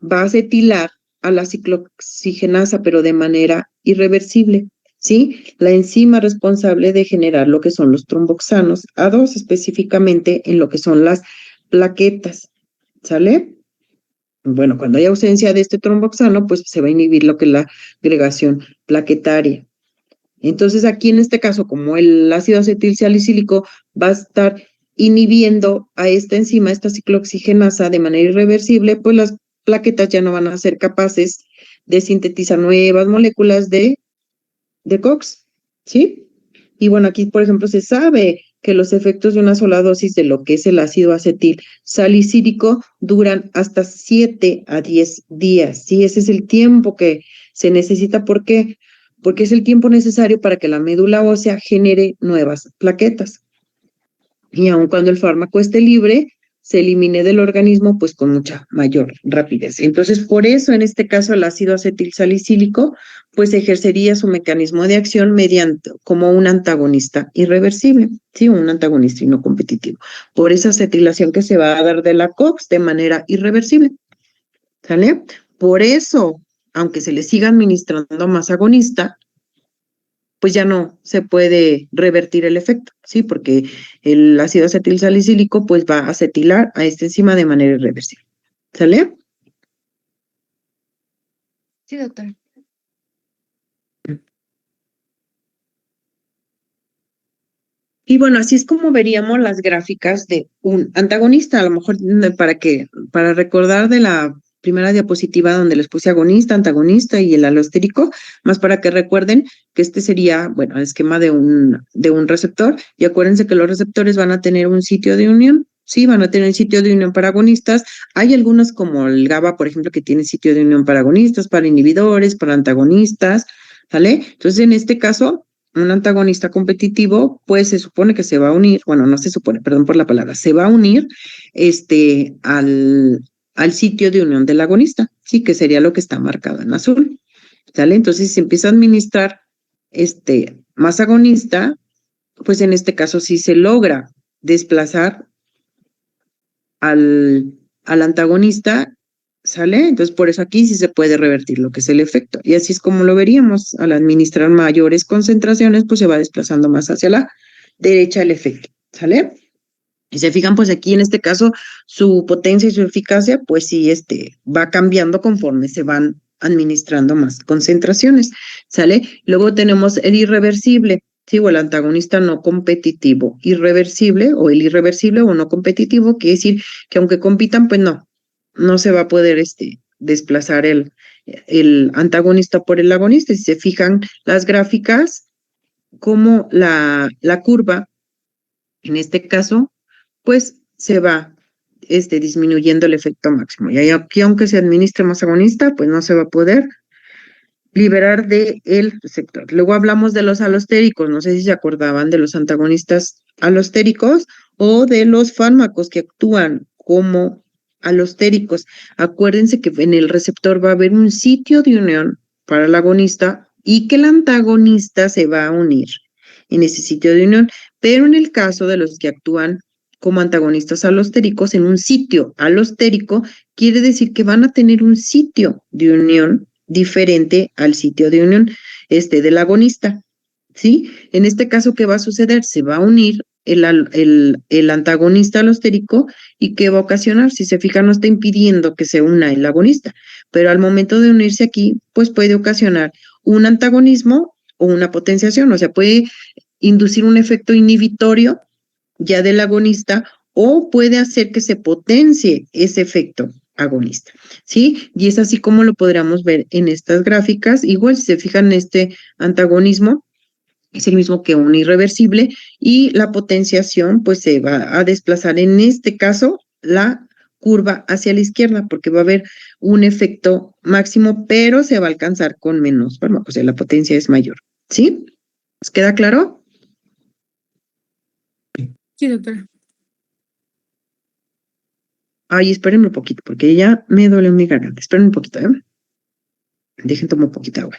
va a acetilar a la ciclooxigenasa, pero de manera irreversible, ¿sí? La enzima responsable de generar lo que son los tromboxanos, A2 específicamente en lo que son las plaquetas, ¿sale? Bueno, cuando hay ausencia de este tromboxano, pues se va a inhibir lo que es la agregación plaquetaria. Entonces, aquí en este caso, como el ácido acetil salicílico va a estar inhibiendo a esta enzima, esta ciclooxigenasa, de manera irreversible, pues las plaquetas ya no van a ser capaces de sintetizar nuevas moléculas de COX, ¿sí? Y bueno, aquí, por ejemplo, se sabe que los efectos de una sola dosis de lo que es el ácido acetil salicílico duran hasta 7 a 10 días. Sí, ese es el tiempo que se necesita. ¿Por qué? Porque es el tiempo necesario para que la médula ósea genere nuevas plaquetas. Y aun cuando el fármaco esté libre, se elimine del organismo pues con mucha mayor rapidez. Entonces, por eso en este caso el ácido acetil salicílico pues ejercería su mecanismo de acción mediante como un antagonista irreversible, sí, un antagonista y no competitivo. Por esa acetilación que se va a dar de la COX de manera irreversible, ¿sale? Por eso, aunque se le siga administrando más agonista, pues ya no se puede revertir el efecto, ¿sí? Porque el ácido acetil salicílico pues va a acetilar a esta enzima de manera irreversible. ¿Sale? Sí, doctora. Y bueno, así es como veríamos las gráficas de un antagonista, a lo mejor para recordar de la primera diapositiva donde les puse agonista, antagonista y el alostérico, más para que recuerden que este sería, bueno, el esquema de un receptor, y acuérdense que los receptores van a tener un sitio de unión, sí, van a tener sitio de unión para agonistas. Hay algunos como el GABA, por ejemplo, que tiene sitio de unión para agonistas, para inhibidores, para antagonistas, ¿sale? Entonces, en este caso, un antagonista competitivo, pues se supone que se va a unir, bueno, no se supone, perdón por la palabra, se va a unir al sitio de unión del agonista, sí, que sería lo que está marcado en azul, ¿sale? Entonces, si se empieza a administrar más agonista, pues en este caso sí se logra desplazar al antagonista, ¿sale? Entonces, por eso aquí sí se puede revertir lo que es el efecto. Y así es como lo veríamos. Al administrar mayores concentraciones, pues se va desplazando más hacia la derecha el efecto, ¿sale? Y se fijan, pues aquí en este caso, su potencia y su eficacia, pues sí, va cambiando conforme se van administrando más concentraciones, ¿sale? Luego tenemos el irreversible, ¿sí? O el antagonista no competitivo. Irreversible o el irreversible o no competitivo, quiere decir que aunque compitan, pues no se va a poder desplazar el antagonista por el agonista. Si se fijan las gráficas, como la curva, en este caso, pues se va disminuyendo el efecto máximo. Y aquí, aunque se administre más agonista, pues no se va a poder liberar del receptor. Luego hablamos de los alostéricos, no sé si se acordaban de los antagonistas alostéricos o de los fármacos que actúan como alostéricos. Acuérdense que en el receptor va a haber un sitio de unión para el agonista y que el antagonista se va a unir en ese sitio de unión, pero en el caso de los que actúan como antagonistas alostéricos en un sitio alostérico, quiere decir que van a tener un sitio de unión diferente al sitio de unión del agonista, ¿sí? En este caso, ¿qué va a suceder? Se va a unir el antagonista alostérico y ¿qué va a ocasionar? Si se fijan, no está impidiendo que se una el agonista, pero al momento de unirse aquí, pues puede ocasionar un antagonismo o una potenciación, o sea, puede inducir un efecto inhibitorio ya del agonista o puede hacer que se potencie ese efecto agonista, ¿sí? Y es así como lo podríamos ver en estas gráficas. Igual, si se fijan, este antagonismo es el mismo que un irreversible y la potenciación pues se va a desplazar en este caso la curva hacia la izquierda porque va a haber un efecto máximo, pero se va a alcanzar con menos fármacos, o sea, la potencia es mayor, ¿sí? ¿Os queda claro? Sí, doctora. Ay, espérenme un poquito, porque ya me duele mi garganta. Espérenme un poquito, ¿eh? Dejen tomar un poquito de agua.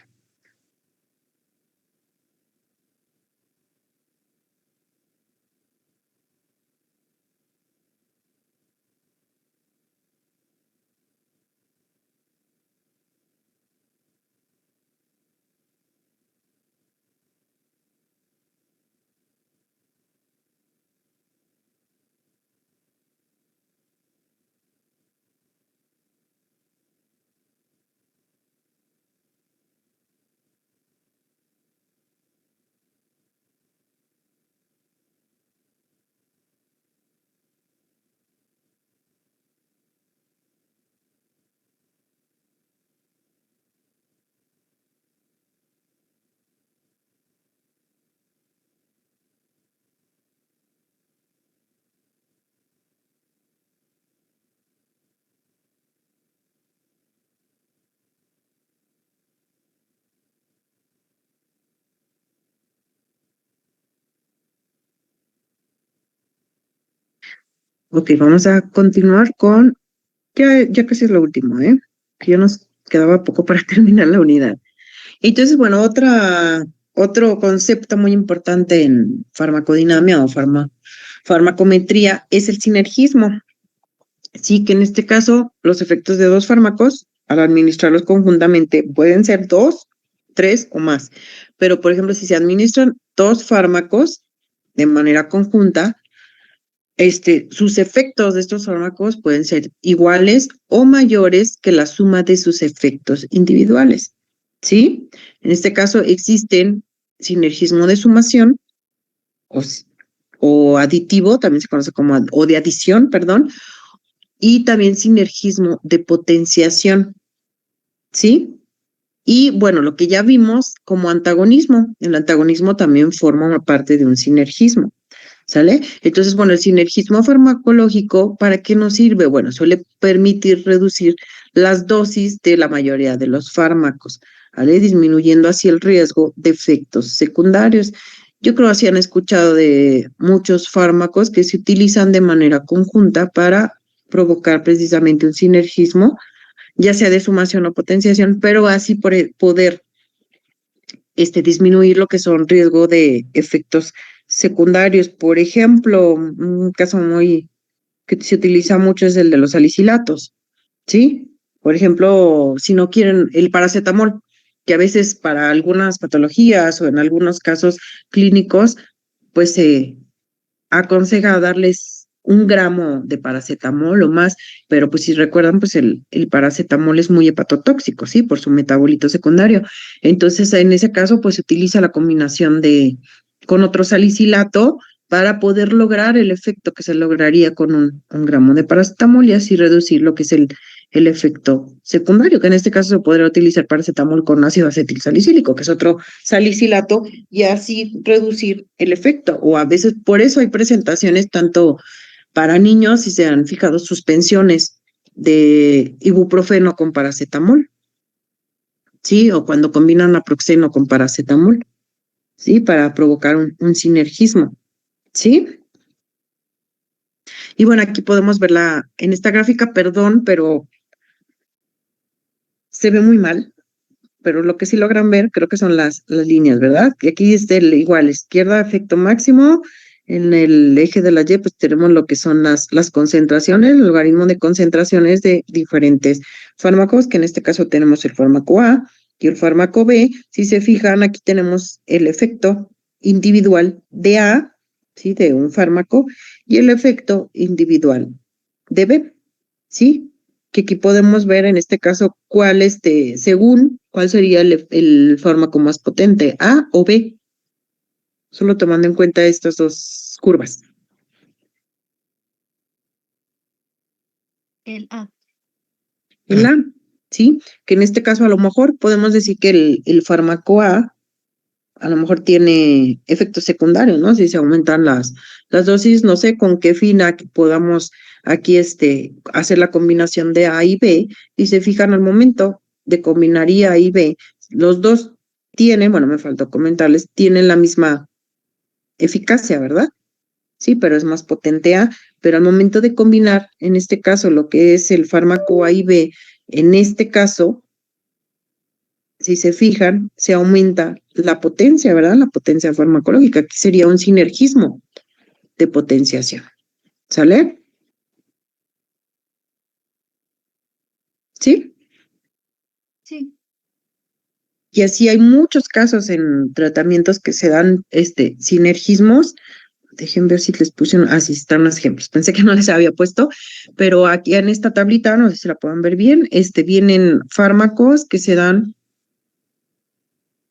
Ok, vamos a continuar con, ya casi es lo último, ¿eh? Que ya nos quedaba poco para terminar la unidad. Entonces, bueno, otro concepto muy importante en farmacodinamia o farmacometría es el sinergismo. Sí, que en este caso los efectos de dos fármacos al administrarlos conjuntamente pueden ser 2, 3 o más. Pero, por ejemplo, si se administran dos fármacos de manera conjunta, sus efectos de estos fármacos pueden ser iguales o mayores que la suma de sus efectos individuales. ¿Sí? En este caso existen sinergismo de sumación o aditivo, también se conoce como, o de adición, perdón, y también sinergismo de potenciación, ¿sí? Y bueno, lo que ya vimos como antagonismo, el antagonismo también forma una parte de un sinergismo, ¿sale? Entonces, bueno, el sinergismo farmacológico, ¿para qué nos sirve? Bueno, suele permitir reducir las dosis de la mayoría de los fármacos, ¿vale? Disminuyendo así el riesgo de efectos secundarios. Yo creo que así han escuchado de muchos fármacos que se utilizan de manera conjunta para provocar precisamente un sinergismo, ya sea de sumación o potenciación, pero así poder disminuir lo que son riesgo de efectos secundarios. Por ejemplo, un caso muy que se utiliza mucho es el de los salicilatos, ¿sí? Por ejemplo, si no quieren el paracetamol, que a veces para algunas patologías o en algunos casos clínicos, pues se aconseja darles 1 gramo de paracetamol o más, pero pues si recuerdan, pues el paracetamol es muy hepatotóxico, ¿sí? Por su metabolito secundario. Entonces, en ese caso, pues se utiliza la combinación con otro salicilato para poder lograr el efecto que se lograría con 1 gramo de paracetamol y así reducir lo que es el efecto secundario, que en este caso se podrá utilizar paracetamol con ácido acetilsalicílico, que es otro salicilato, y así reducir el efecto. O a veces, por eso hay presentaciones tanto para niños, si se han fijado, suspensiones de ibuprofeno con paracetamol, ¿sí? O cuando combinan naproxeno con paracetamol, ¿sí? Para provocar un sinergismo, ¿sí? Y bueno, aquí podemos verla en esta gráfica, perdón, pero se ve muy mal, pero lo que sí logran ver creo que son las líneas, ¿verdad? Y aquí está igual, izquierda, efecto máximo, en el eje de la Y pues tenemos lo que son las concentraciones, el logaritmo de concentraciones de diferentes fármacos, que en este caso tenemos el fármaco A y el fármaco B. Si se fijan, aquí tenemos el efecto individual de A, ¿sí? De un fármaco, y el efecto individual de B, ¿sí? Que aquí podemos ver en este caso según cuál sería el fármaco más potente, A o B, solo tomando en cuenta estas dos curvas. El A. El A, ¿sí? Que en este caso a lo mejor podemos decir que el fármaco a lo mejor tiene efectos secundarios, ¿no? Si se aumentan las dosis, no sé con qué fina que podamos aquí hacer la combinación de A y B, y se fijan al momento de combinar A y B, los dos tienen, bueno, me faltó comentarles, tienen la misma eficacia, ¿verdad? Sí, pero es más potente A, pero al momento de combinar, en este caso, lo que es el fármaco A y B, en este caso, si se fijan, se aumenta la potencia, ¿verdad? La potencia farmacológica, que sería un sinergismo de potenciación. ¿Sale? ¿Sí? Sí. Y así hay muchos casos en tratamientos que se dan sinergismos. Dejen ver si les puse, sí están los ejemplos. Pensé que no les había puesto, pero aquí en esta tablita, no sé si la pueden ver bien, vienen fármacos que se dan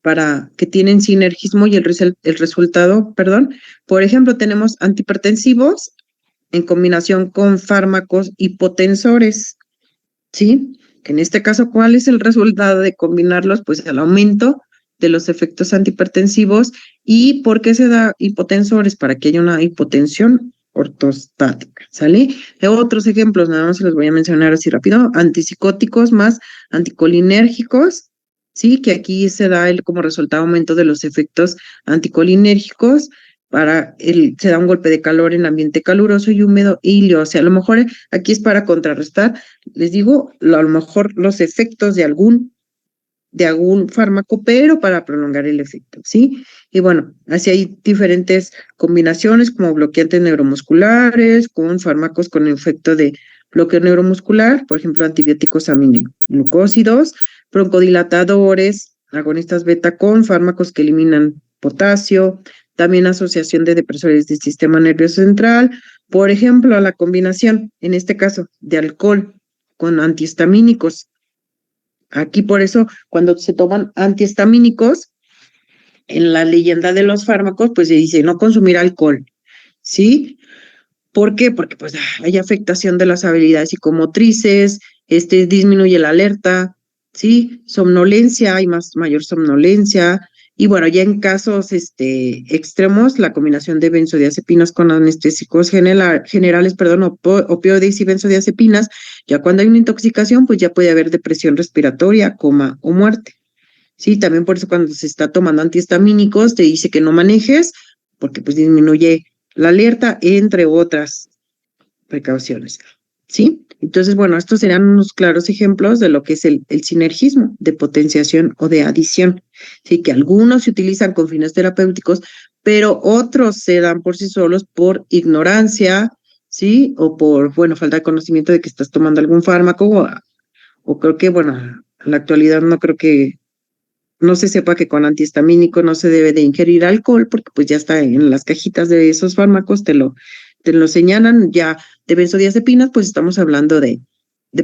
para que tienen sinergismo y el resultado, perdón. Por ejemplo, tenemos antihipertensivos en combinación con fármacos hipotensores, ¿sí? Que en este caso, ¿cuál es el resultado de combinarlos? Pues el aumento de los efectos antihipertensivos. ¿Y por qué se da hipotensores? Para que haya una hipotensión ortostática, ¿sale? De otros ejemplos, nada más se los voy a mencionar así rápido, antipsicóticos más anticolinérgicos, ¿sí? Que aquí se da como resultado aumento de los efectos anticolinérgicos, se da un golpe de calor en ambiente caluroso y húmedo o sea, a lo mejor aquí es para contrarrestar, les digo, a lo mejor los efectos de algún fármaco, pero para prolongar el efecto, ¿sí? Y bueno, así hay diferentes combinaciones como bloqueantes neuromusculares, con fármacos con efecto de bloqueo neuromuscular, por ejemplo, antibióticos aminoglucósidos, broncodilatadores, agonistas beta con fármacos que eliminan potasio, también asociación de depresores del sistema nervioso central, por ejemplo, la combinación, en este caso, de alcohol con antihistamínicos. Aquí por eso, cuando se toman antihistamínicos, en la leyenda de los fármacos, pues se dice no consumir alcohol, ¿sí? ¿Por qué? Porque pues hay afectación de las habilidades psicomotrices, disminuye la alerta, ¿sí? Somnolencia, hay mayor somnolencia, y bueno, ya en casos extremos, la combinación de benzodiazepinas con anestésicos generales, perdón, opioides y benzodiazepinas, ya cuando hay una intoxicación, pues ya puede haber depresión respiratoria, coma o muerte. Sí, también por eso cuando se está tomando antihistamínicos te dice que no manejes, porque pues disminuye la alerta, entre otras precauciones. ¿Sí? Entonces, bueno, estos serán unos claros ejemplos de lo que es el sinergismo de potenciación o de adición. Sí, que algunos se utilizan con fines terapéuticos, pero otros se dan por sí solos por ignorancia, ¿sí? O por, bueno, falta de conocimiento de que estás tomando algún fármaco, o creo que, bueno, en la actualidad no creo que no se sepa que con antihistamínico no se debe de ingerir alcohol, porque pues ya está en las cajitas de esos fármacos, te lo señalan, ya de benzodiazepinas, pues estamos hablando de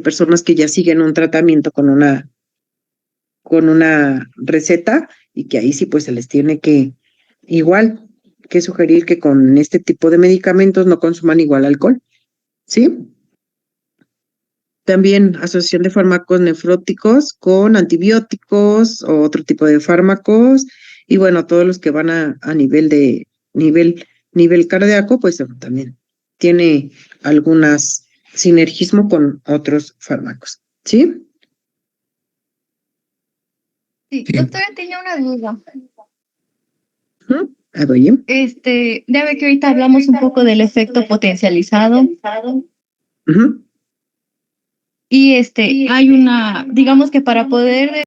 personas que ya siguen un tratamiento con una receta, y que ahí sí pues se les tiene que, igual, que sugerir que con este tipo de medicamentos no consuman igual alcohol, ¿sí? También asociación de fármacos nefróticos con antibióticos o otro tipo de fármacos. Y bueno, todos los que van a nivel cardíaco, pues también tiene algunas sinergismo con otros fármacos. ¿Sí? Sí, Sí. doctora, tenía una duda. Ujú. Ahí voy, ¿eh? Ya ve que ahorita hablamos un poco del efecto potencializado Ujú. y hay digamos que para poder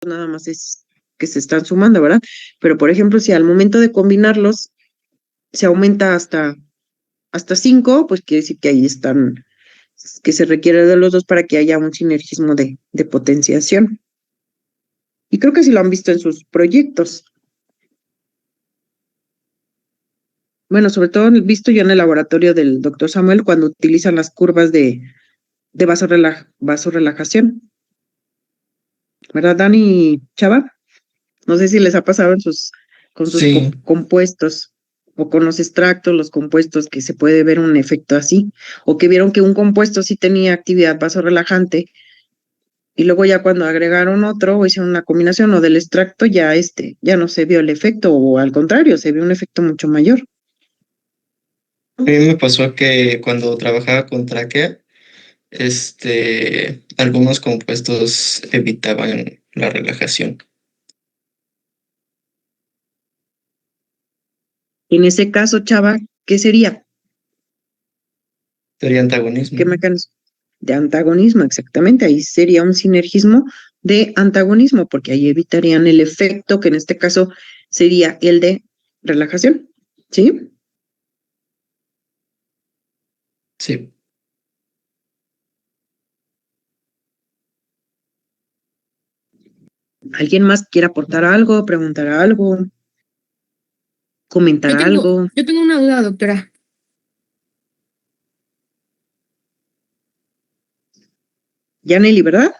nada más es que se están sumando, ¿verdad? Pero, por ejemplo, si al momento de combinarlos se aumenta hasta 5, pues quiere decir que ahí están, que se requiere de los dos para que haya un sinergismo de potenciación. Y creo que sí lo han visto en sus proyectos. Bueno, sobre todo visto yo en el laboratorio del doctor Samuel cuando utilizan las curvas de vasorelajación. ¿Verdad, Dani y Chava? No sé si les ha pasado con sus Sí, compuestos o con los extractos, los compuestos, que se puede ver un efecto así, o que vieron que un compuesto sí tenía actividad vasorelajante y luego ya cuando agregaron otro o hicieron una combinación o del extracto ya no se vio el efecto o al contrario, se vio un efecto mucho mayor. a mí me pasó que cuando trabajaba con tráquea, algunos compuestos evitaban la relajación. En ese caso, Chava, ¿qué sería? Sería antagonismo. ¿Qué mecanismo? De antagonismo, exactamente. Ahí sería un sinergismo de antagonismo, porque ahí evitarían el efecto, que en este caso sería el de relajación. ¿Sí? Sí. ¿Alguien más quiere aportar algo, preguntar algo, comentar algo? Yo tengo una duda, doctora. Yaneli, ¿verdad?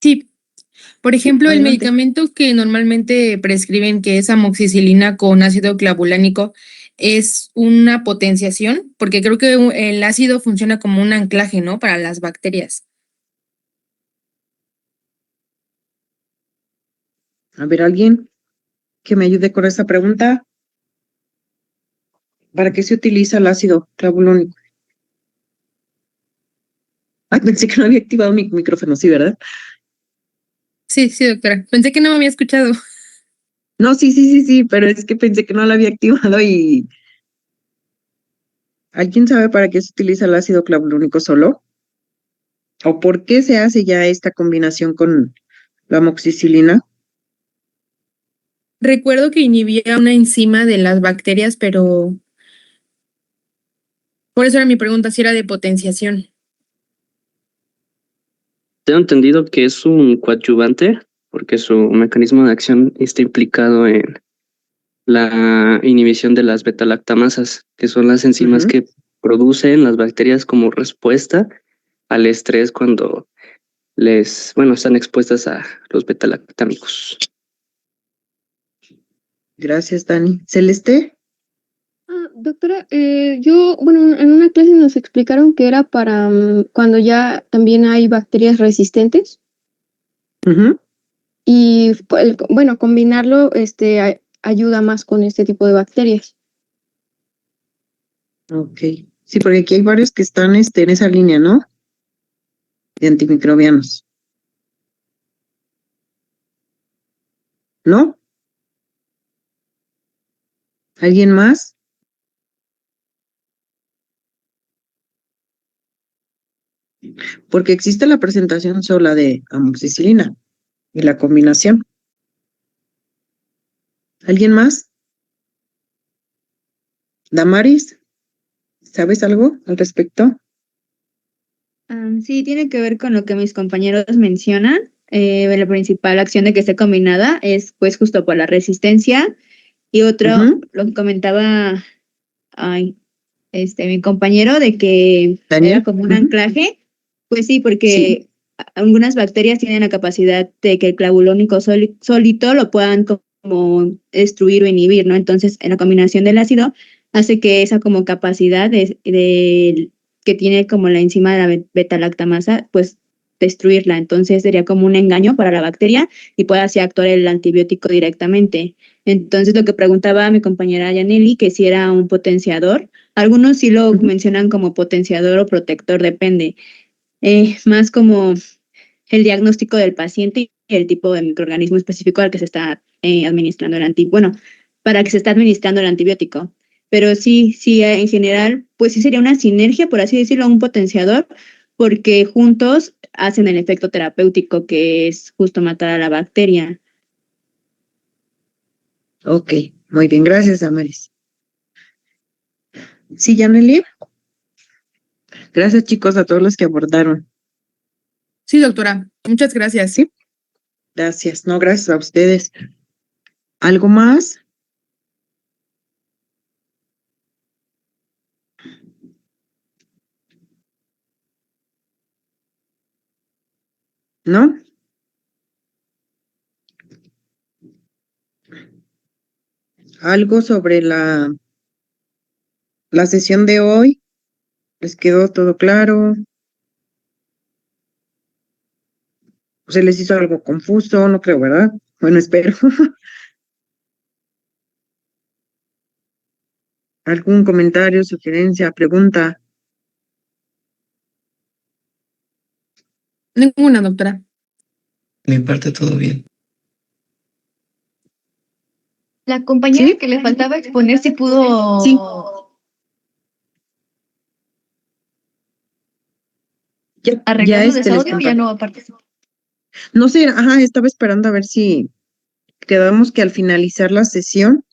Sí, por ejemplo, el Adelante. medicamento que normalmente prescriben, que es amoxicilina con ácido clavulánico, ¿es una potenciación? Porque creo que el ácido funciona como un anclaje, ¿no? Para las bacterias. A ver, alguien que me ayude con esta pregunta. ¿Para qué se utiliza el ácido clavulónico? Ay, pensé que no había activado mi micrófono, sí, ¿verdad? Sí, sí, doctora. Pensé que no me había escuchado. No, sí, pero es que pensé que no lo había activado y ¿alguien sabe para qué se utiliza el ácido clavulónico solo? ¿O por qué se hace ya esta combinación con la amoxicilina? Recuerdo que inhibía una enzima de las bacterias, pero por eso era mi pregunta, si era de potenciación. Tengo entendido que es un coadyuvante porque su mecanismo de acción está implicado en la inhibición de las beta-lactamasas, que son las enzimas Ujú. que producen las bacterias como respuesta al estrés cuando están expuestas a los beta-lactámicos. Gracias, Dani. ¿Celeste? Doctora, bueno, en una clase nos explicaron que era para cuando ya también hay bacterias resistentes Ujú. y bueno, combinarlo ayuda más con este tipo de bacterias. Ok. Sí, porque aquí hay varios que están en esa línea, ¿no? De antimicrobianos. ¿No? ¿Alguien más? Porque existe la presentación sola de amoxicilina y la combinación. ¿Alguien más? Damaris, ¿sabes algo al respecto? Sí, tiene que ver con lo que mis compañeros mencionan. La principal acción de que esté combinada es pues justo por la resistencia y otro, Ujú. lo que comentaba ay, mi compañero de que era Daniel. como un Ujú. anclaje. Pues sí, Sí. porque algunas bacterias tienen la capacidad de que el clavulónico solito lo puedan como destruir o inhibir, ¿no? Entonces, en la combinación del ácido hace que esa como capacidad que tiene como la enzima de la beta-lactamasa, pues destruirla. Entonces sería como un engaño para la bacteria y puede así actuar el antibiótico directamente. Entonces, lo que preguntaba mi compañera Yaneli, que si era un potenciador, algunos sí lo Ujú. mencionan como potenciador o protector, depende. Más como el diagnóstico del paciente y el tipo de microorganismo específico al que se está administrando bueno, para que se está administrando el antibiótico. Pero sí, en general, pues sí sería una sinergia, por así decirlo, un potenciador, porque juntos hacen el efecto terapéutico que es justo matar a la bacteria. Ok, muy bien, gracias, Amaris. Sí, Yaneli. Gracias, chicos, a todos los que abordaron. Sí, doctora, muchas gracias. Sí. Gracias, no, gracias a ustedes. ¿Algo más? ¿No? ¿Algo sobre la sesión de hoy? ¿Les quedó todo claro? ¿Se les hizo algo confuso? No creo, ¿verdad? Bueno, espero. ¿Algún comentario, sugerencia, pregunta? Ninguna, doctora. Mi parte todo bien. La compañera ¿Sí? que le faltaba exponer si pudo Sí. Ya, arreglar lo de su les audio o ya comparto. no va a participar. No sé, ajá, estaba esperando a ver si quedamos que al finalizar la sesión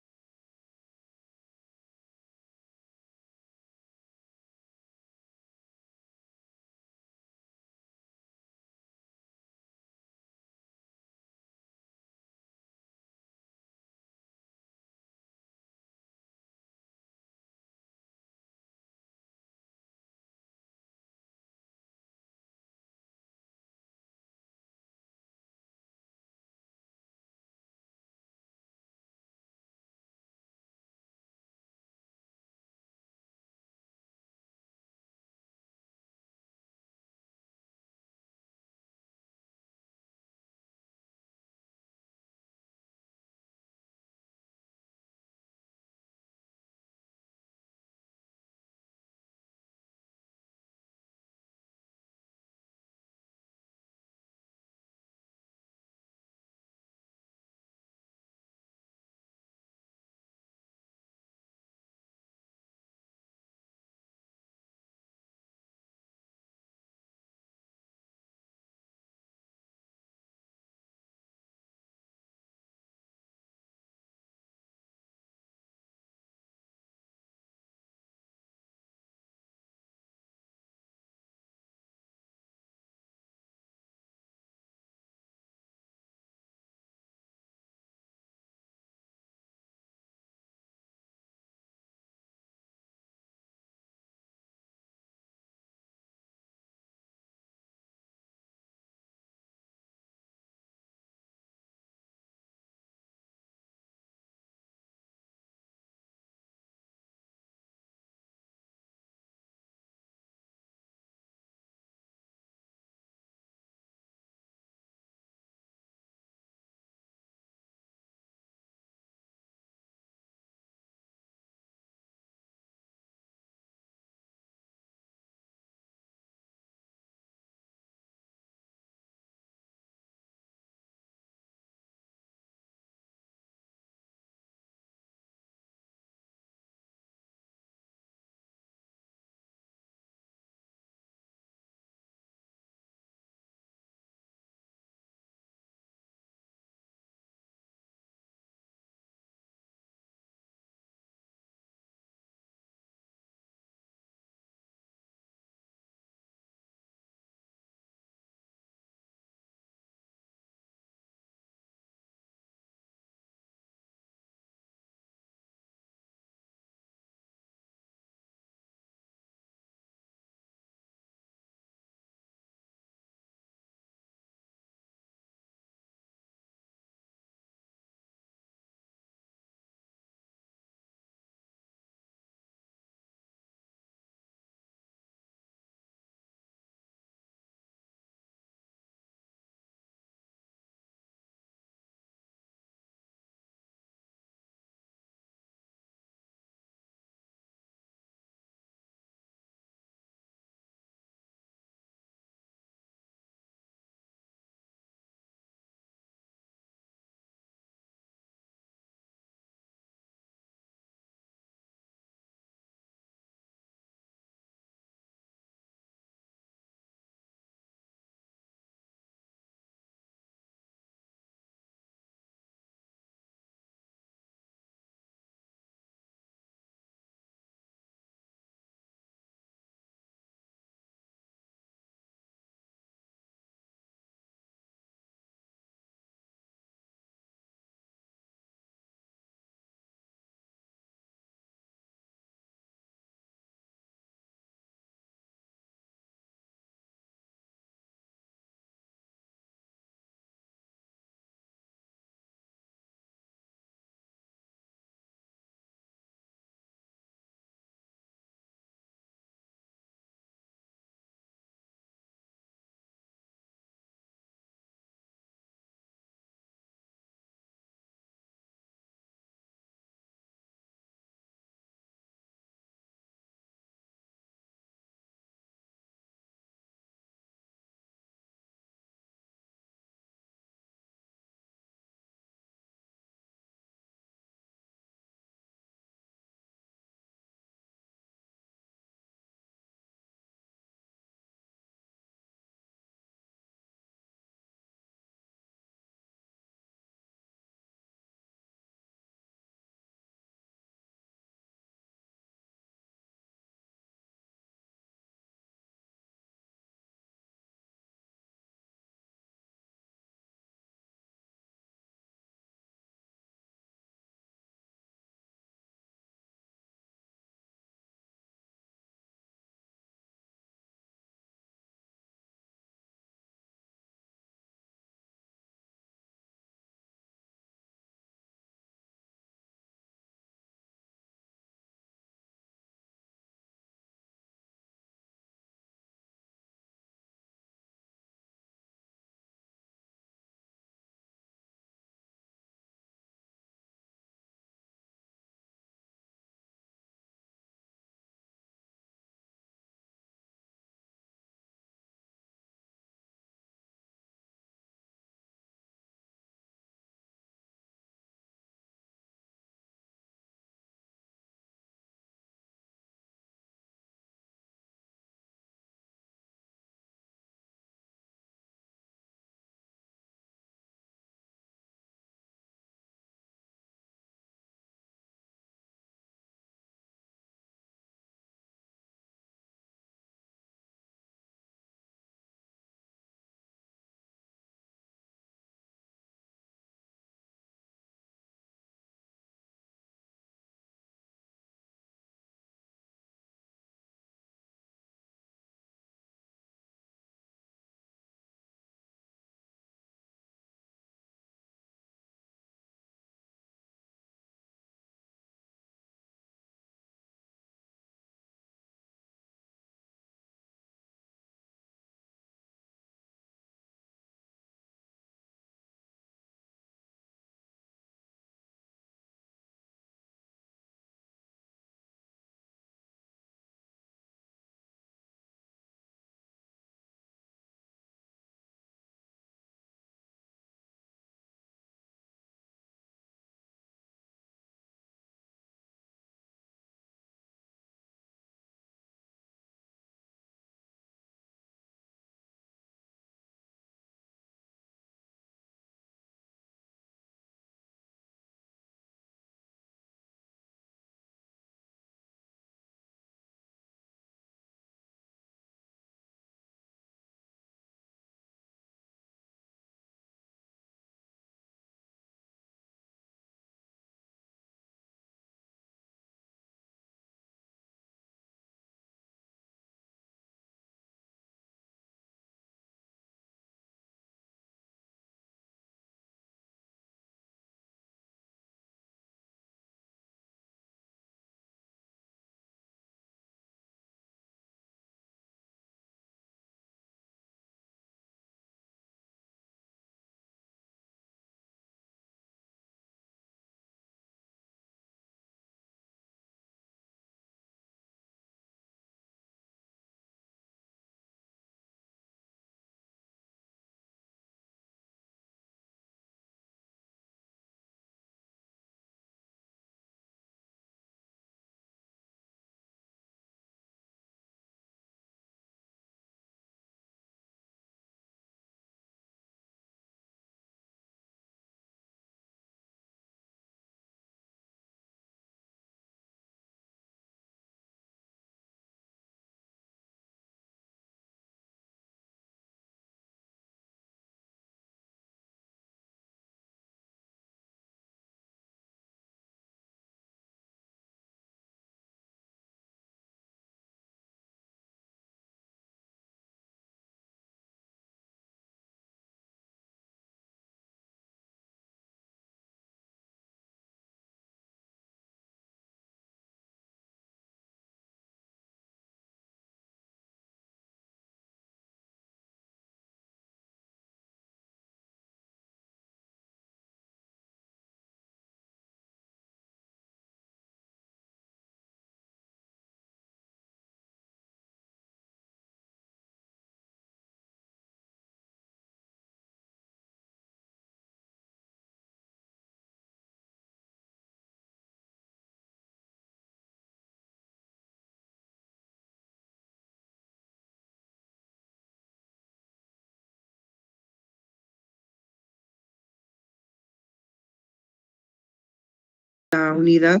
la unidad,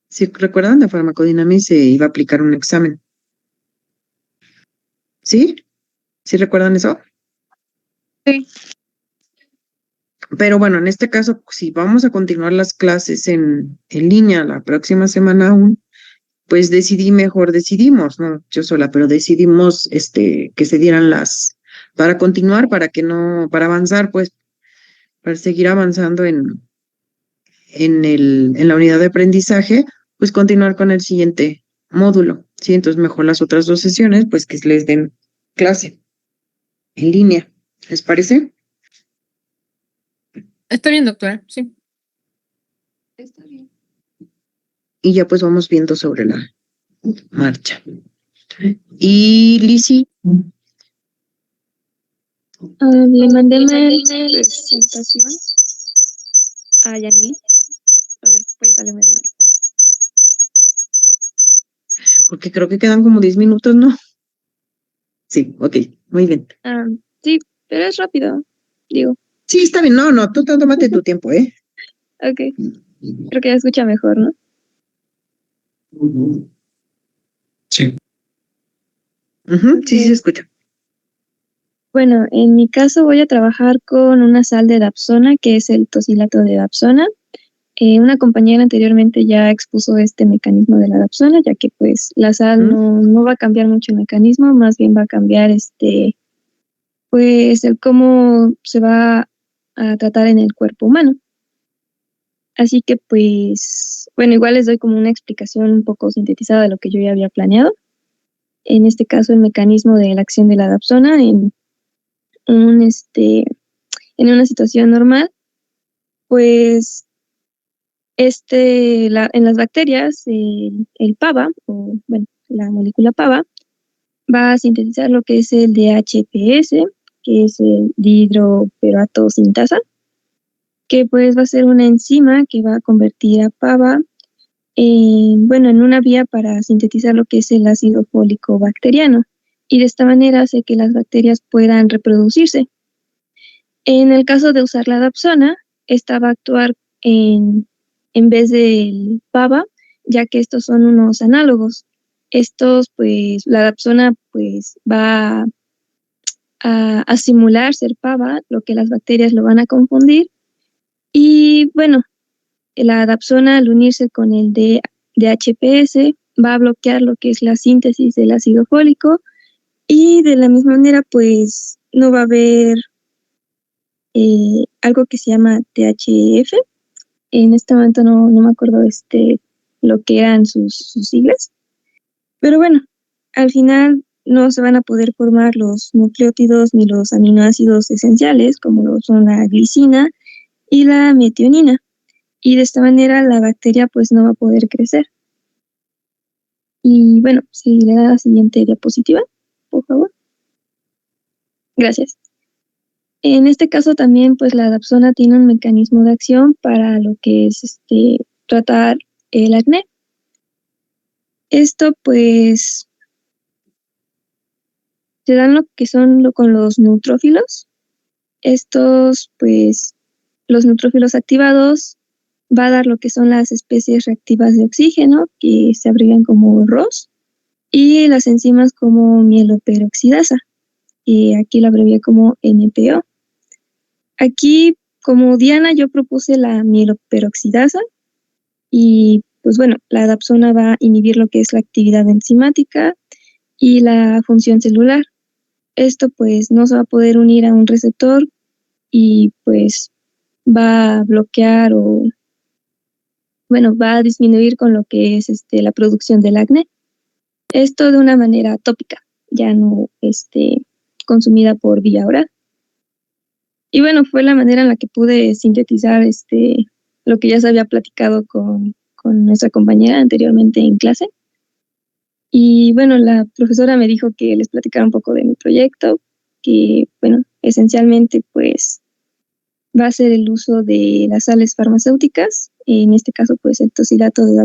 si recuerdan, de farmacodinámica se iba a aplicar un examen. ¿Sí? ¿Sí recuerdan eso? Sí. Pero bueno, en este caso, si vamos a continuar las clases en línea la próxima semana aún, pues decidimos, no yo sola, pero decidimos que se dieran para continuar, para avanzar, pues, para seguir avanzando en la unidad de aprendizaje, pues continuar con el siguiente módulo, ¿sí? Entonces mejor las otras 2 sesiones, pues que les den clase en línea, ¿les parece? Está bien, doctora, sí. Está bien. Y ya pues vamos viendo sobre la marcha. Y Lizzy, Le mandé una presentación a Yaneli. A ver, puedes darle una. porque creo que quedan como 10 minutos, ¿no? Sí, ok, muy bien. Sí, pero es rápido. Digo, Sí, está bien, no, tú tómate tu tiempo, ¿eh? ok. Creo que ya escucha mejor, ¿no? Sí. Sí, se escucha. Bueno, en mi caso voy a trabajar con una sal de Dapsona, que es el tosilato de Dapsona. Una compañera anteriormente ya expuso este mecanismo de la Dapsona, ya que pues la sal no va a cambiar mucho el mecanismo, más bien va a cambiar pues el cómo se va a tratar en el cuerpo humano. Así que pues, bueno, igual les doy como una explicación un poco sintetizada de lo que yo ya había planeado. En este caso, el mecanismo de la acción de la Dapsona un, en una situación normal, pues en las bacterias, el PABA, o bueno, la molécula PABA, va a sintetizar lo que es el DHPS, que es el dihidroperato sintasa, que pues va a ser una enzima que va a convertir a PABA en una vía para sintetizar lo que es el ácido fólico bacteriano, y de esta manera hace que las bacterias puedan reproducirse. En el caso de usar la Dapsona, esta va a actuar en vez del PABA, ya que estos son unos análogos. Estos, pues, la Dapsona, pues, va a simular ser PABA, lo que las bacterias lo van a confundir. Y bueno, la Dapsona, al unirse con el DHPS, va a bloquear lo que es la síntesis del ácido fólico, y de la misma manera, pues, no va a haber algo que se llama THF. En este momento no me acuerdo lo que eran sus siglas, pero bueno, al final no se van a poder formar los nucleótidos ni los aminoácidos esenciales, como lo son la glicina y la metionina, y de esta manera la bacteria pues no va a poder crecer. Y bueno, si le da la siguiente diapositiva, por favor. Gracias. En este caso también, pues la Dapsona tiene un mecanismo de acción para lo que es tratar el acné. Esto pues se dan lo que son con los neutrófilos. Estos pues los neutrófilos activados va a dar lo que son las especies reactivas de oxígeno, que se abrevian como ROS, y las enzimas como mieloperoxidasa, que aquí lo abrevié como MPO. Aquí, como Diana, yo propuse la mieloperoxidasa, y pues bueno, la Dapsona va a inhibir lo que es la actividad enzimática y la función celular. Esto pues no se va a poder unir a un receptor y pues va a bloquear va a disminuir con lo que es la producción del acné. Esto de una manera tópica, ya no consumida por vía oral. Y bueno, fue la manera en la que pude sintetizar lo que ya se había platicado con nuestra compañera anteriormente en clase. Y bueno, la profesora me dijo que les platicara un poco de mi proyecto, que bueno, esencialmente pues va a ser el uso de las sales farmacéuticas, en este caso pues el tosilato de